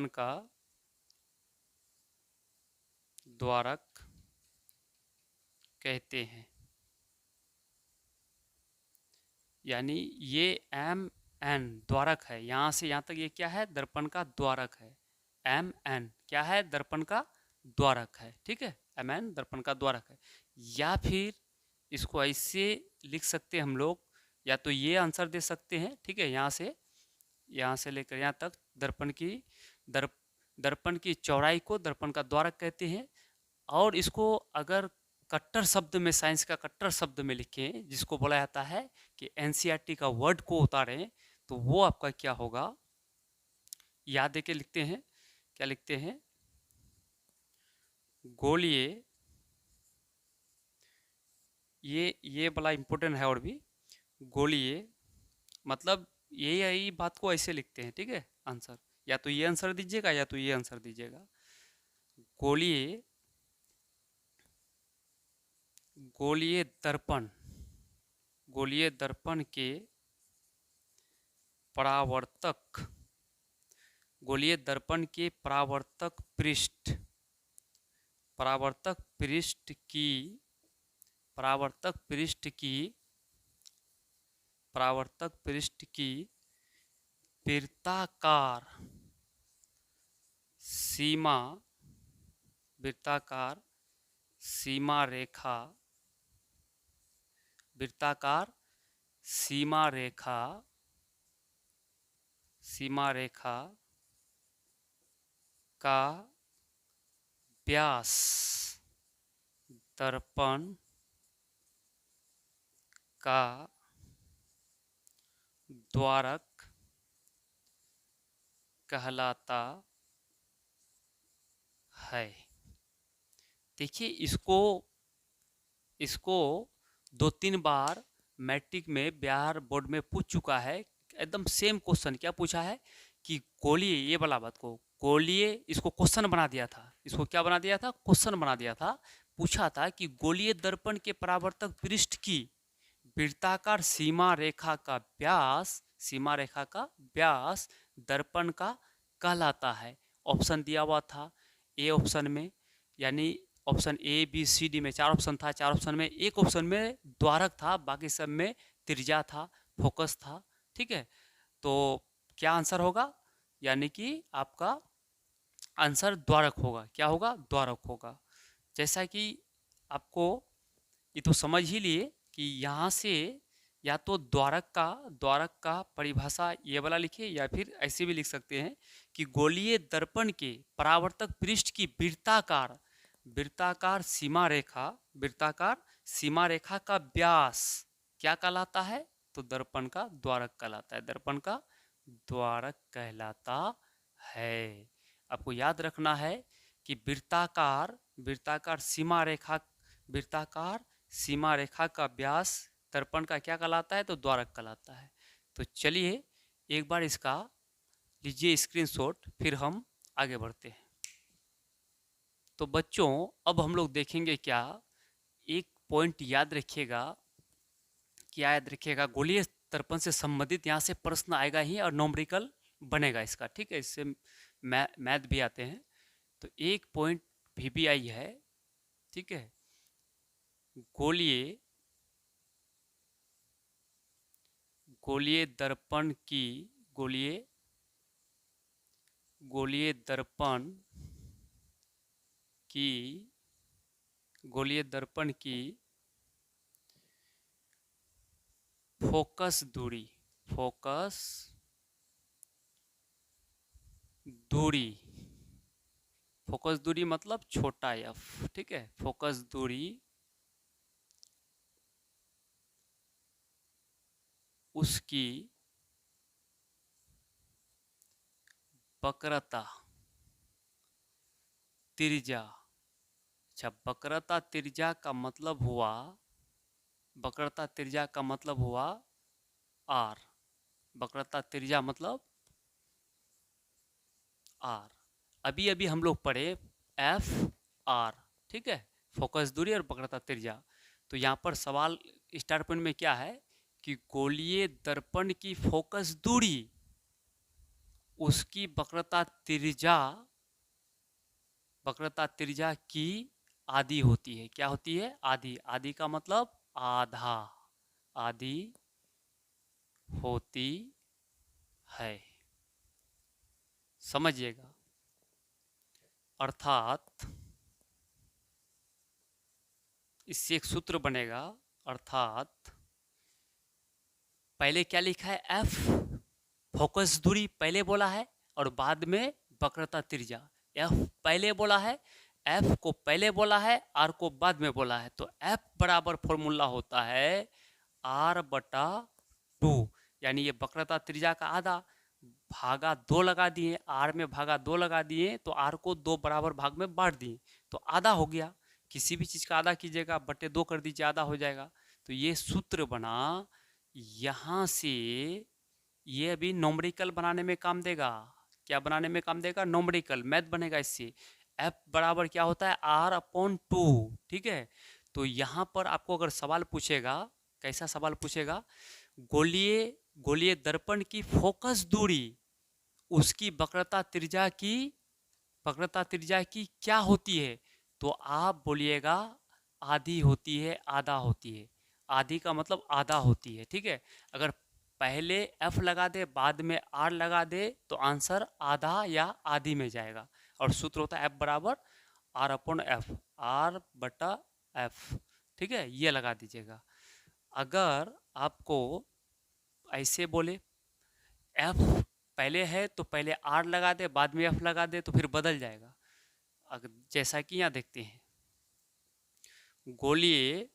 का द्वारक कहते हैं। यानी ये एम एन द्वारक है, यहाँ से यहाँ तक ये क्या है? दर्पण का द्वारक है। एम एन क्या है? दर्पण का द्वारक है। ठीक है, एम एन दर्पण का द्वारक है। या फिर इसको ऐसे लिख सकते हैं हम लोग, या तो ये आंसर दे सकते हैं। ठीक है, यहाँ से लेकर यहाँ तक दर्पण की चौड़ाई को दर्पण का द्वारक कहते हैं। और इसको अगर कट्टर शब्द में, साइंस का कट्टर शब्द में लिखें, जिसको बोला जाता है कि एनसीईआरटी का वर्ड को उतारें, तो वो आपका क्या होगा? याद देके लिखते हैं, क्या लिखते हैं? गोलीय, ये बड़ा इंपॉर्टेंट है। और भी गोलीय मतलब यही बात को ऐसे लिखते हैं। ठीक है, आंसर या तो ये आंसर दीजिएगा या तो ये आंसर दीजिएगा। गोलीय गोलीय दर्पण गोलीय दर्पण के परावर्तक गोलीय दर्पण के परावर्तक पृष्ठ परावर्तक पृष्ठ की परावर्तक पृष्ठ की परावर्तक पृष्ठ की वृत्ताकार सीमा वृत्ताकार सीमा रेखा वृत्ताकार सीमा रेखा सीमा रेखा का व्यास दर्पण का द्वारक कहलाता है। देखिए, इसको 2-3 बार मैट्रिक में, बिहार बोर्ड में पूछ चुका है। एकदम सेम क्वेश्चन क्या पूछा है कि गोलीय, ये वाला बात को गोलीय, इसको क्वेश्चन बना दिया था। इसको क्या बना दिया था? क्वेश्चन बना दिया था। पूछा था कि गोलीय दर्पण के परावर्तक पृष्ठ की वृत्ताकार सीमा रेखा का व्यास दर्पण का कहलाता है। ऑप्शन दिया हुआ था ए ऑप्शन में, यानी option A B C D में 4 ऑप्शन था। 4 ऑप्शन में एक ऑप्शन में द्वारक था, बाकी सब में त्रिज्या था, फोकस था। ठीक है, तो क्या आंसर होगा? यानी कि आपका आंसर द्वारक होगा। क्या होगा? द्वारक होगा। जैसा कि आपको ये तो समझ ही लिए कि यहाँ से या तो द्वारक का परिभाषा ये वाला लिखिए, या फिर ऐसे भी लिख सकते हैं कि गोलीय दर्पण के परावर्तक पृष्ठ की वृत्ताकार सीमा रेखा का व्यास क्या कहलाता है? तो दर्पण का द्वारक कहलाता है। दर्पण का द्वारक कहलाता है। आपको याद रखना है कि वृत्ताकार सीमा रेखा का व्यास दर्पण का क्या कहलाता है? तो द्वारक कहलाता है। तो चलिए एक बार इसका लीजिए स्क्रीनशॉट, फिर हम आगे बढ़ते हैं। तो बच्चों, अब हम लोग देखेंगे क्या, एक पॉइंट याद रखिएगा। क्या याद रखिएगा? गोलीय दर्पण से संबंधित यहाँ से प्रश्न आएगा ही और नॉमरिकल बनेगा इसका। ठीक है, इससे मैथ भी आते हैं। तो एक पॉइंट VBI है। ठीक है, गोलीय दर्पण की गोलीय दर्पण की गोलीय दर्पण की फोकस दूरी, फोकस दूरी, फोकस दूरी मतलब छोटा एफ, ठीक है। फोकस दूरी उसकी वक्रता त्रिज्या। अच्छा, वक्रता त्रिज्या का मतलब हुआ, वक्रता त्रिज्या का मतलब हुआ आर। वक्रता त्रिज्या मतलब आर। अभी अभी हम लोग पढ़े एफ आर, ठीक है। फोकस दूरी और वक्रता त्रिज्या। तो यहाँ पर सवाल स्टार्ट पॉइंट में क्या है कि गोलीय दर्पण की फोकस दूरी उसकी वक्रता त्रिज्या की आधी होती है। क्या होती है? आधी। आधी का मतलब आधा, आधी होती है, समझिएगा। अर्थात इससे एक सूत्र बनेगा, अर्थात पहले क्या लिखा है? एफ, फोकस दूरी पहले बोला है और बाद में वक्रता त्रिज्या। एफ पहले बोला है, एफ को पहले बोला है, आर को बाद में बोला है। तो एफ बराबर फॉर्मूला होता है आर बटा 2, यानी ये वक्रता त्रिज्या का आधा, भागा 2 लगा दिए, आर में भागा 2 लगा दिए तो आर को 2 बराबर भाग में बांट दिए तो आधा हो गया। किसी भी चीज का आधा कीजिएगा, बटे 2 कर दीजिए, आधा हो जाएगा। तो ये सूत्र बना। यहां से ये अभी नोमरिकल बनाने में काम देगा। क्या बनाने में काम देगा? नोमरिकल, मैथ बनेगा इससे। एफ बराबर क्या होता है? आर अपॉन 2, ठीक है। तो यहां पर आपको अगर सवाल पूछेगा, कैसा सवाल पूछेगा? गोलीय गोलीय दर्पण की फोकस दूरी उसकी वक्रता त्रिज्या की क्या होती है? तो आप बोलिएगा आधी होती है, आधा होती है। आधी का मतलब आधा होती है, ठीक है। अगर पहले एफ लगा दे बाद में आर लगा दे तो आंसर आधा या आधी में जाएगा। और सूत्र होता है एफ बराबर आर अपॉन एफ, आर बटा एफ, ठीक है। ये लगा दीजिएगा। अगर आपको ऐसे बोले एफ पहले है तो पहले आर लगा दे बाद में एफ लगा दे तो फिर बदल जाएगा। अगर जैसा कि यहाँ देखते हैं, गोलीय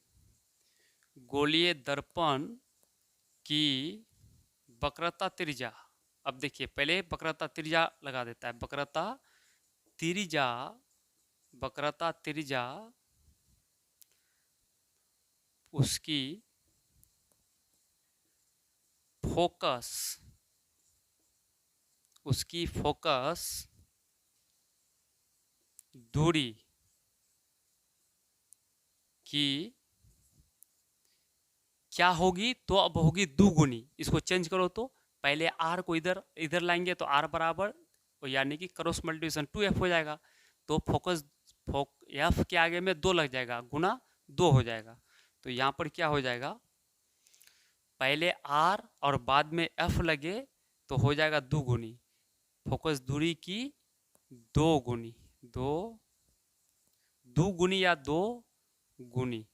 गोलीय दर्पण की वक्रता त्रिज्या। अब देखिए पहले वक्रता त्रिज्या लगा देता है। त्रिज्या वक्रता त्रिज्या उसकी फोकस दूरी की क्या होगी? तो अब होगी दुगुनी। इसको चेंज करो तो पहले आर को इधर इधर लाएंगे तो आर बराबर, यानी कि क्रॉस मल्टीप्लिकेशन 2f हो जाएगा। तो एफ के आगे में 2 लग जाएगा, गुना 2 हो जाएगा। तो यहाँ पर क्या हो जाएगा? पहले आर और बाद में एफ लगे तो हो जाएगा दुगुनी। फोकस दूरी की दो गुनी, दुगुनी या दो गुनी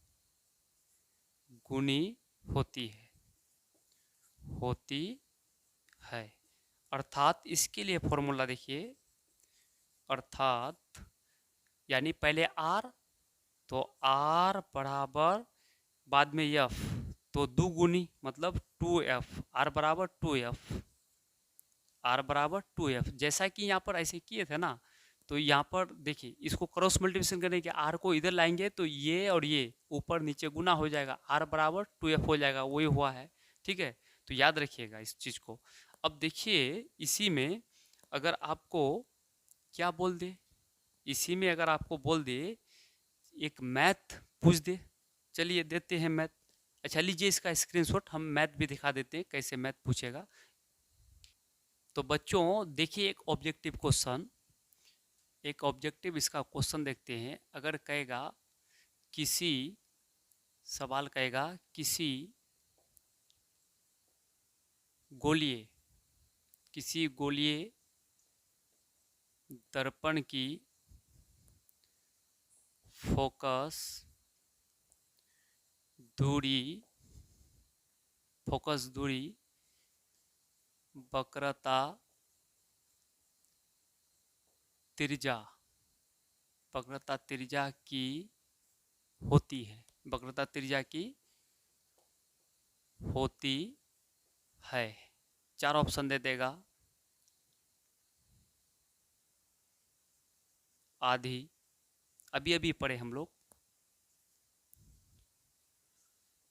गुनी होती है। अर्थात इसके लिए फॉर्मूला देखिए, अर्थात यानी पहले आर तो आर बराबर बाद में एफ तो दुगुनी मतलब 2f, आर बराबर 2f, आर बराबर 2f। जैसा कि यहाँ पर ऐसे किए थे ना, तो यहाँ पर देखिए इसको क्रॉस मल्टीप्लिकेशन करने के आर को इधर लाएंगे तो ये और ये ऊपर नीचे गुना हो जाएगा, आर बराबर 2f हो जाएगा, वही हुआ है, ठीक है। तो याद रखिएगा इस चीज को। अब देखिए इसी में अगर आपको क्या बोल दे, इसी में अगर आपको बोल दे एक मैथ पूछ दे, चलिए देते हैं मैथ। अच्छा लीजिए इसका स्क्रीनशॉट, हम मैथ भी दिखा देते हैं कैसे मैथ पूछेगा। तो बच्चों देखिए एक ऑब्जेक्टिव इसका क्वेश्चन देखते हैं। अगर कहेगा किसी सवाल कहेगा किसी गोलीय दर्पण की फोकस दूरी वक्रता त्रिज्या की होती है, वक्रता त्रिज्या की होती है। 4 ऑप्शन दे देगा। आधी, अभी अभी पढ़े हम लोग।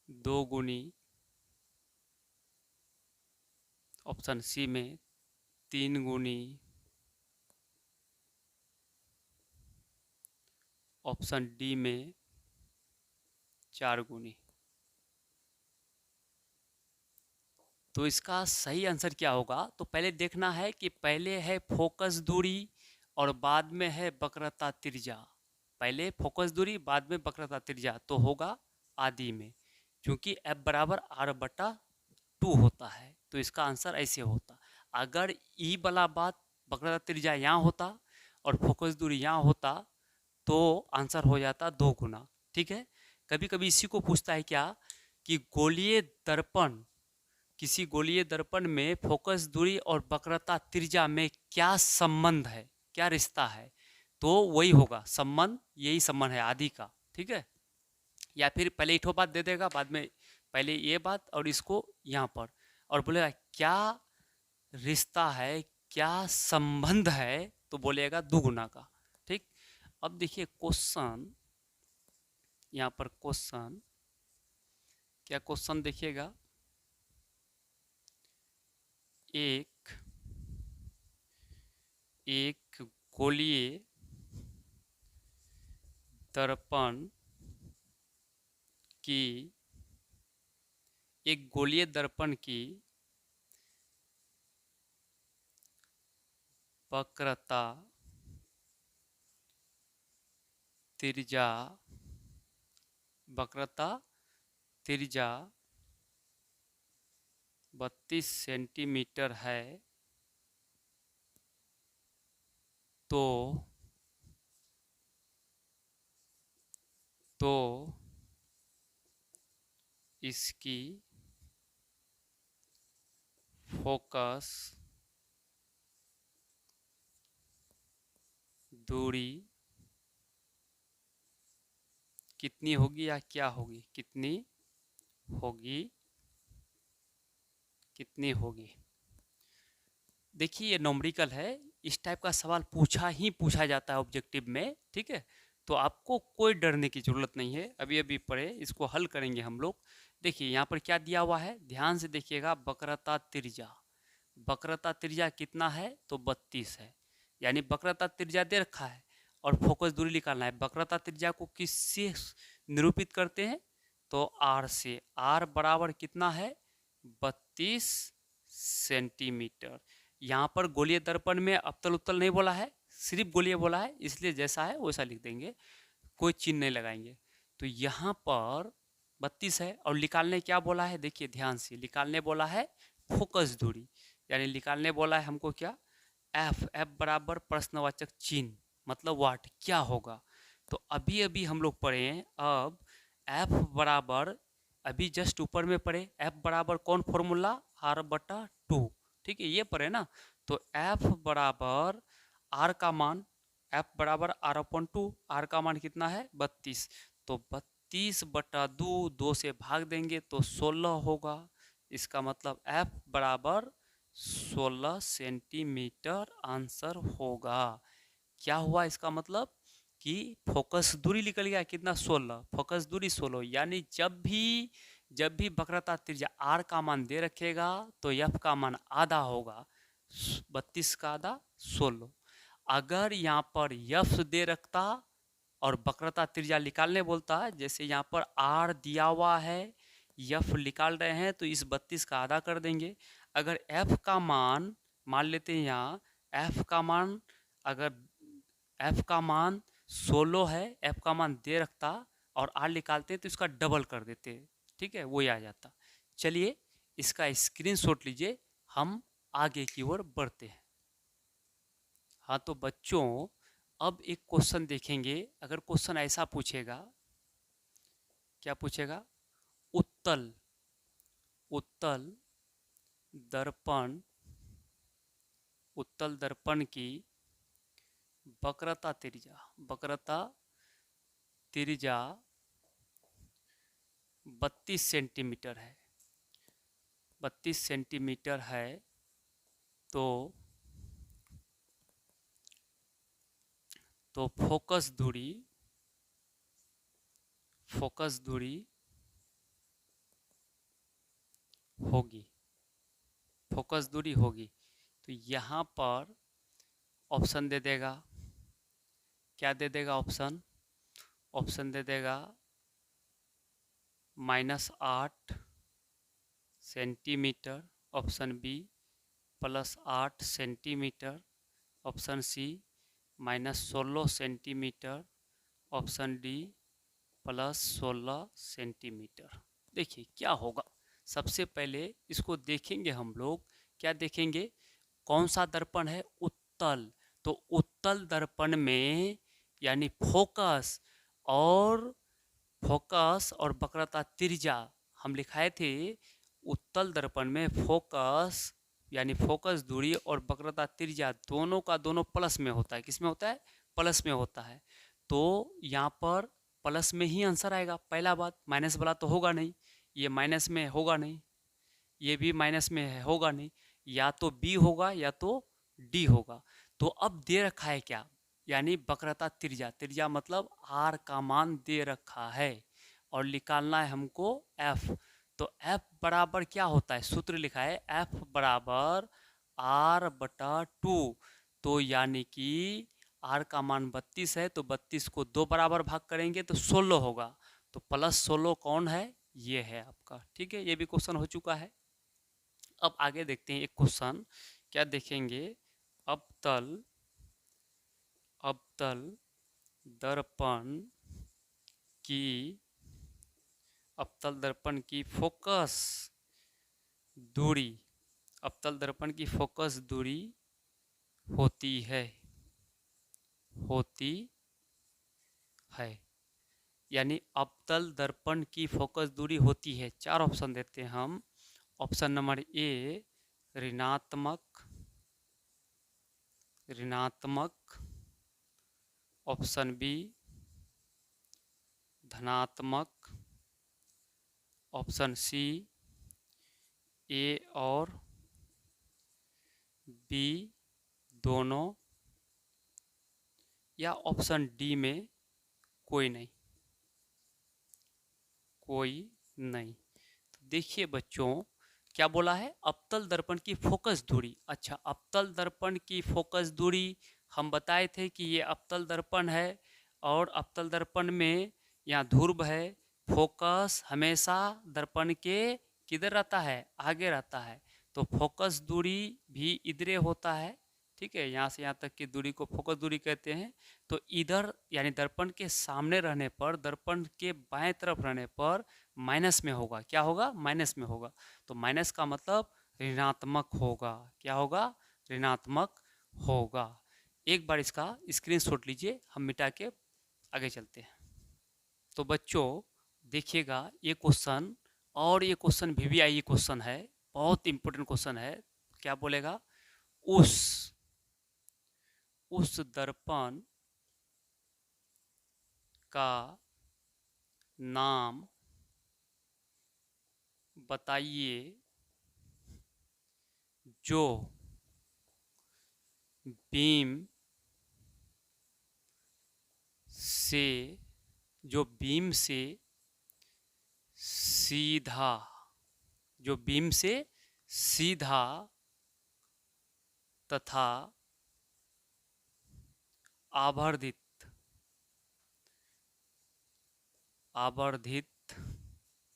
2 गुनी, ऑप्शन सी में 3 गुनी, ऑप्शन डी में 4 गुनी। तो इसका सही आंसर क्या होगा? तो पहले देखना है कि पहले है फोकस दूरी और बाद में है वक्रता त्रिज्या। पहले फोकस दूरी, बाद में वक्रता त्रिज्या, तो होगा आदि में, क्योंकि F बराबर R/2 होता है। तो इसका आंसर ऐसे होता। अगर ई वाला बात वक्रता त्रिज्या यहाँ होता और फोकस दूरी यहाँ होता तो आंसर हो जाता 2 गुना। ठीक है। कभी कभी इसी को पूछता है क्या कि किसी गोलीय दर्पण में फोकस दूरी और वक्रता त्रिज्या में क्या संबंध है, क्या रिश्ता है? तो वही होगा संबंध, यही संबंध है आदि का। ठीक है। या फिर पहले इठो बात दे देगा, बाद में पहले ये बात और इसको यहाँ पर, और बोलेगा क्या रिश्ता है, क्या संबंध है, तो बोलेगा दुगुना का। ठीक। अब देखिए क्वेश्चन, यहाँ पर क्वेश्चन, क्या क्वेश्चन देखिएगा। एक गोलीय दर्पण की वक्रता त्रिज्या 32 सेंटीमीटर है, तो इसकी फोकस दूरी कितनी होगी या क्या होगी, कितनी होगी। देखिए ये नॉमरिकल है, इस टाइप का सवाल पूछा जाता है ऑब्जेक्टिव में। ठीक है। तो आपको कोई डरने की जरूरत नहीं है, अभी अभी पढ़े, इसको हल करेंगे हम लोग। देखिए यहाँ पर क्या दिया हुआ है, ध्यान से देखिएगा। वक्रता त्रिज्या कितना है, तो 32 है। यानी वक्रता त्रिज्या दे रखा है और फोकस दूरी निकालना है। वक्रता त्रिज्या को किससे निरूपित करते हैं, तो R से। R बराबर कितना है, 32 सेंटीमीटर। यहाँ पर गोलीय दर्पण में अवतल उत्तल नहीं बोला है, सिर्फ गोलीय बोला है, इसलिए जैसा है वैसा लिख देंगे, कोई चिन्ह नहीं लगाएंगे। तो यहाँ पर 32 है और निकालने क्या बोला है, देखिए ध्यान से। निकालने बोला है फोकस दूरी, यानी निकालने बोला है हमको क्या, F बराबर प्रश्नवाचक चिन्ह, मतलब वाट, क्या होगा। तो अभी अभी हम लोग पढ़े हैं। अब F बराबर, अभी जस्ट ऊपर में पढ़े, F बराबर कौन फॉर्मूला, R/2। ठीक है, ये पढ़े ना। तो F बराबर R का मान, F बराबर R/2, R का मान कितना है, 32। तो 32/2, 2 से भाग देंगे तो 16 होगा। इसका मतलब F बराबर 16 सेंटीमीटर आंसर होगा। क्या हुआ इसका मतलब कि फोकस दूरी निकल गया कितना, 16। फोकस दूरी 16, यानी जब भी वक्रता त्रिज्या R का मान दे रखेगा तो F का मान आधा होगा, 32 का आधा 16। अगर यहाँ पर F दे रखता और वक्रता त्रिज्या निकालने बोलता है, जैसे यहाँ पर R दिया हुआ है, F निकाल रहे हैं, तो इस 32 का आधा कर देंगे। अगर F का मान, मान लेते हैं यहाँ F का मान, अगर F का मान 16 है, F का मान दे रखता और R निकालते हैं तो इसका डबल कर देते। ठीक है, वही आ जाता। चलिए इसका स्क्रीनशॉट लीजिए, हम आगे की ओर बढ़ते हैं। हाँ, तो बच्चों अब एक क्वेश्चन देखेंगे। अगर क्वेश्चन ऐसा पूछेगा, क्या पूछेगा? उत्तल उत्तल दर्पण उत्तल दर्पण की वक्रता त्रिज्या 32 सेंटीमीटर है। 32 सेंटीमीटर है। तो फोकस दूरी होगी। फोकस दूरी होगी। तो यहाँ पर ऑप्शन दे देगा। क्या दे देगा ऑप्शन? ऑप्शन दे देगा -8 centimetre, option B +8 centimetre, option C -16 centimetre, option D +16 centimetre. देखिए क्या होगा। सबसे पहले इसको देखेंगे हम लोग। क्या देखेंगे? कौन सा दर्पण है? उत्तल। तो उत्तल दर्पण में यानी फोकस और वक्रता त्रिज्या हम लिखाए थे। उत्तल दर्पण में फोकस यानी फोकस दूरी और वक्रता त्रिज्या दोनों का दोनों प्लस में होता है। किस में होता है? प्लस में होता है। तो यहाँ पर प्लस में ही आंसर आएगा। पहला बात, माइनस वाला तो होगा नहीं, ये माइनस में होगा नहीं, ये भी माइनस में है, होगा नहीं। या तो बी होगा या तो डी होगा। तो अब दे रखा है क्या? यानी वक्रता त्रिज्या मतलब आर का मान दे रखा है और निकालना है हमको एफ। तो एफ बराबर क्या होता है? सूत्र लिखा है एफ बराबर r/2। तो यानी कि आर का मान 32 है, तो 32 को 2 बराबर भाग करेंगे तो 16 होगा। तो +16 कौन है? ये है आपका। ठीक है, ये भी क्वेश्चन हो चुका है। अब आगे देखते हैं एक क्वेश्चन। क्या देखेंगे? अवतल दर्पण की अवतल दर्पण की फोकस दूरी होती है यानी अवतल दर्पण की फोकस दूरी होती है। 4 ऑप्शन देते हैं हम। ऑप्शन नंबर ए ऋणात्मक, ऑप्शन बी धनात्मक, ऑप्शन सी ए और बी दोनों, या ऑप्शन डी में कोई नहीं। तो देखिए बच्चों क्या बोला है? अवतल दर्पण की फोकस दूरी। अच्छा, अवतल दर्पण की फोकस दूरी हम बताए थे कि ये अवतल दर्पण है और अवतल दर्पण में यहाँ ध्रुव है। फोकस हमेशा दर्पण के किधर रहता है? आगे रहता है। तो फोकस दूरी भी इधरे होता है। ठीक है, यहाँ से यहाँ तक की दूरी को फोकस दूरी कहते हैं। तो इधर यानी दर्पण के सामने रहने पर, दर्पण के बाएं तरफ रहने पर माइनस में होगा। क्या होगा? माइनस में होगा। तो माइनस का मतलब ऋणात्मक होगा। क्या होगा? ऋणात्मक होगा। एक बार इसका स्क्रीनशॉट लीजिए, हम मिटा के आगे चलते हैं। तो बच्चों देखिएगा ये क्वेश्चन, और ये क्वेश्चन VVIE क्वेश्चन है, बहुत इंपॉर्टेंट क्वेश्चन है। क्या बोलेगा? उस दर्पण का नाम बताइए जो बीम से सीधा तथा आवर्धित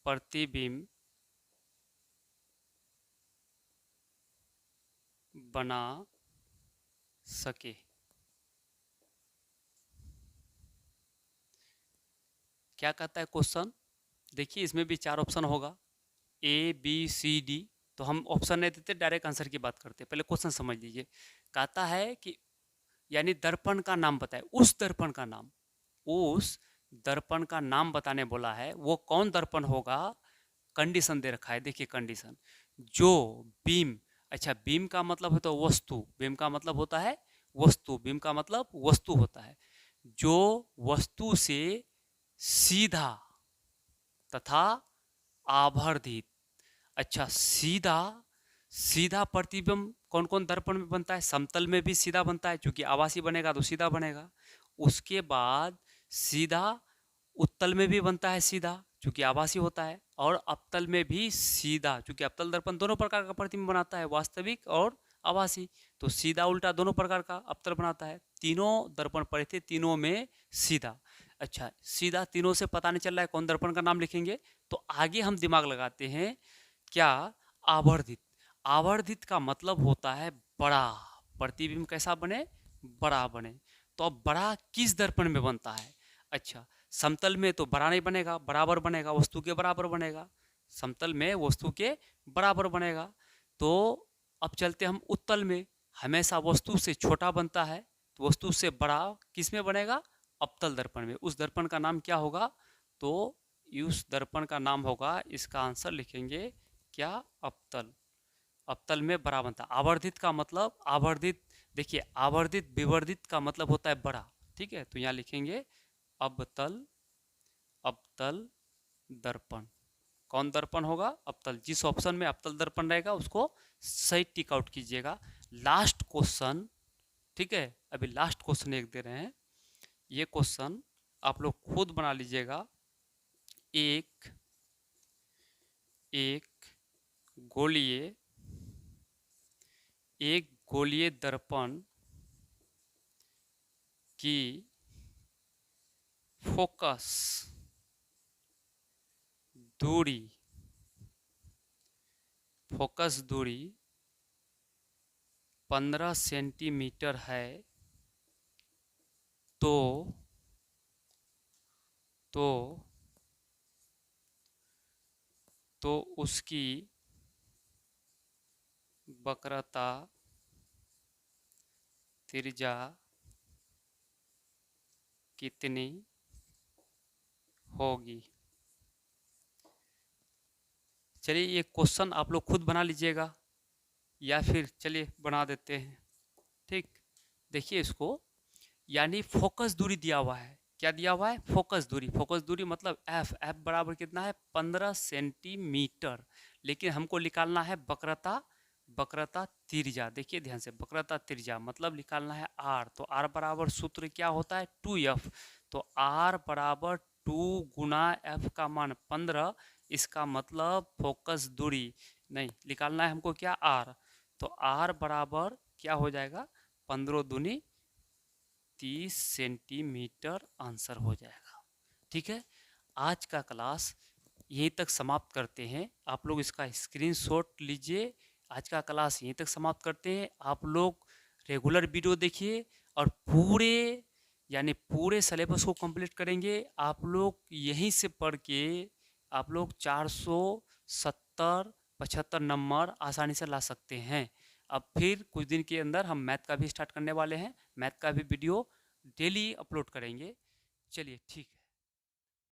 प्रतिबिंब बना सके। क्या कहता है क्वेश्चन? देखिए इसमें भी 4 ऑप्शन होगा, A B C D। तो हम ऑप्शन नहीं देते, डायरेक्ट आंसर की बात करते हैं। पहले क्वेश्चन समझ लीजिए। कहता है कि यानी दर्पण का नाम बताए, उस दर्पण का नाम, उस दर्पण का नाम बताने बोला है। वो कौन दर्पण होगा, कंडीशन दे रखा है, देखिए कंडीशन, जो बीम, अच्छा बीम का मतलब है तो वस्तु, बीम का मतलब होता है वस्तु, बीम का मतलब वस्तु होता है, जो वस्तु से सीधा तथा आवर्धित, अच्छा सीधा, सीधा प्रतिबिंब कौन कौन दर्पण में बनता है, समतल में भी सीधा बनता है, क्योंकि आभासी बनेगा तो सीधा बनेगा। उसके बाद सीधा उत्तल में भी बनता है सीधा, क्योंकि आभासी होता है, और अवतल में भी सीधा, क्योंकि अवतल दर्पण दोनों प्रकार का प्रतिबिंब बनाता है, वास्तविक और आभासी, तो सीधा उल्टा दोनों प्रकार का अवतल बनाता है। तीनों दर्पण पड़े थे, तीनों में सीधा। अच्छा सीधा तीनों से पता नहीं चल रहा है, कौन दर्पण का नाम लिखेंगे, तो आगे हम दिमाग लगाते हैं, क्या, आवर्धित। आवर्धित का मतलब होता है बड़ा, प्रतिबिंब कैसा बने, बड़ा बने। तो अब बड़ा किस दर्पण में बनता है, अच्छा समतल में तो बड़ा नहीं बनेगा, बराबर बनेगा, वस्तु के बराबर बनेगा, समतल में वस्तु के बराबर बनेगा। तो अब चलते हम उत्तल में, हमेशा वस्तु से छोटा बनता है, तो वस्तु से बड़ा किस में बनेगा, अवतल दर्पण में। उस दर्पण का नाम क्या होगा, तो उस दर्पण का नाम होगा, इसका आंसर लिखेंगे क्या, अवतल। अवतल में बड़ा बनता है। आवर्धित का मतलब, आवर्धित देखिए, आवर्धित विवर्धित का मतलब होता है बड़ा, ठीक है, तो यहाँ लिखेंगे अवतल, अवतल दर्पण। कौन दर्पण होगा, अवतल। जिस ऑप्शन में अवतल दर्पण रहेगा उसको सही टिक आउट कीजिएगा। लास्ट क्वेश्चन, ठीक है, अभी लास्ट क्वेश्चन एक दे रहे हैं, ये क्वेश्चन आप लोग खुद बना लीजिएगा। एक एक गोलीय, एक गोलीय दर्पण की फोकस दूरी, फोकस दूरी 15 सेंटीमीटर है, तो तो तो उसकी वक्रता त्रिज्या कितनी होगी। चलिए ये क्वेश्चन आप लोग खुद बना लीजिएगा, या फिर चलिए बना देते हैं, ठीक। देखिए इसको, यानी फोकस दूरी दिया हुआ है, क्या दिया हुआ है, फोकस दूरी। फोकस दूरी मतलब एफ, एफ बराबर कितना है, 15 सेंटीमीटर, लेकिन हमको निकालना है वक्रता, वक्रता त्रिज्या। देखिए ध्यान से, वक्रता त्रिज्या मतलब निकालना है आर, तो आर बराबर सूत्र क्या होता है, 2f, तो आर बराबर 2 गुना एफ का मान 15, इसका मतलब फोकस दूरी नहीं निकालना है हमको, क्या, आर, तो आर बराबर क्या हो जाएगा, 15 दूनी 30 सेंटीमीटर आंसर हो जाएगा। ठीक है, आज का क्लास यहीं तक समाप्त करते हैं। आप लोग इसका स्क्रीनशॉट लीजिए। आज का क्लास यहीं तक समाप्त करते हैं। आप लोग रेगुलर वीडियो देखिए और पूरे, यानी पूरे सिलेबस को कंप्लीट करेंगे। आप लोग यहीं से पढ़ के आप लोग 470 75 नंबर आसानी से ला सकते हैं। अब फिर कुछ दिन के अंदर हम मैथ का भी स्टार्ट करने वाले हैं। मैथ का भी वीडियो डेली अपलोड करेंगे। चलिए ठीक है।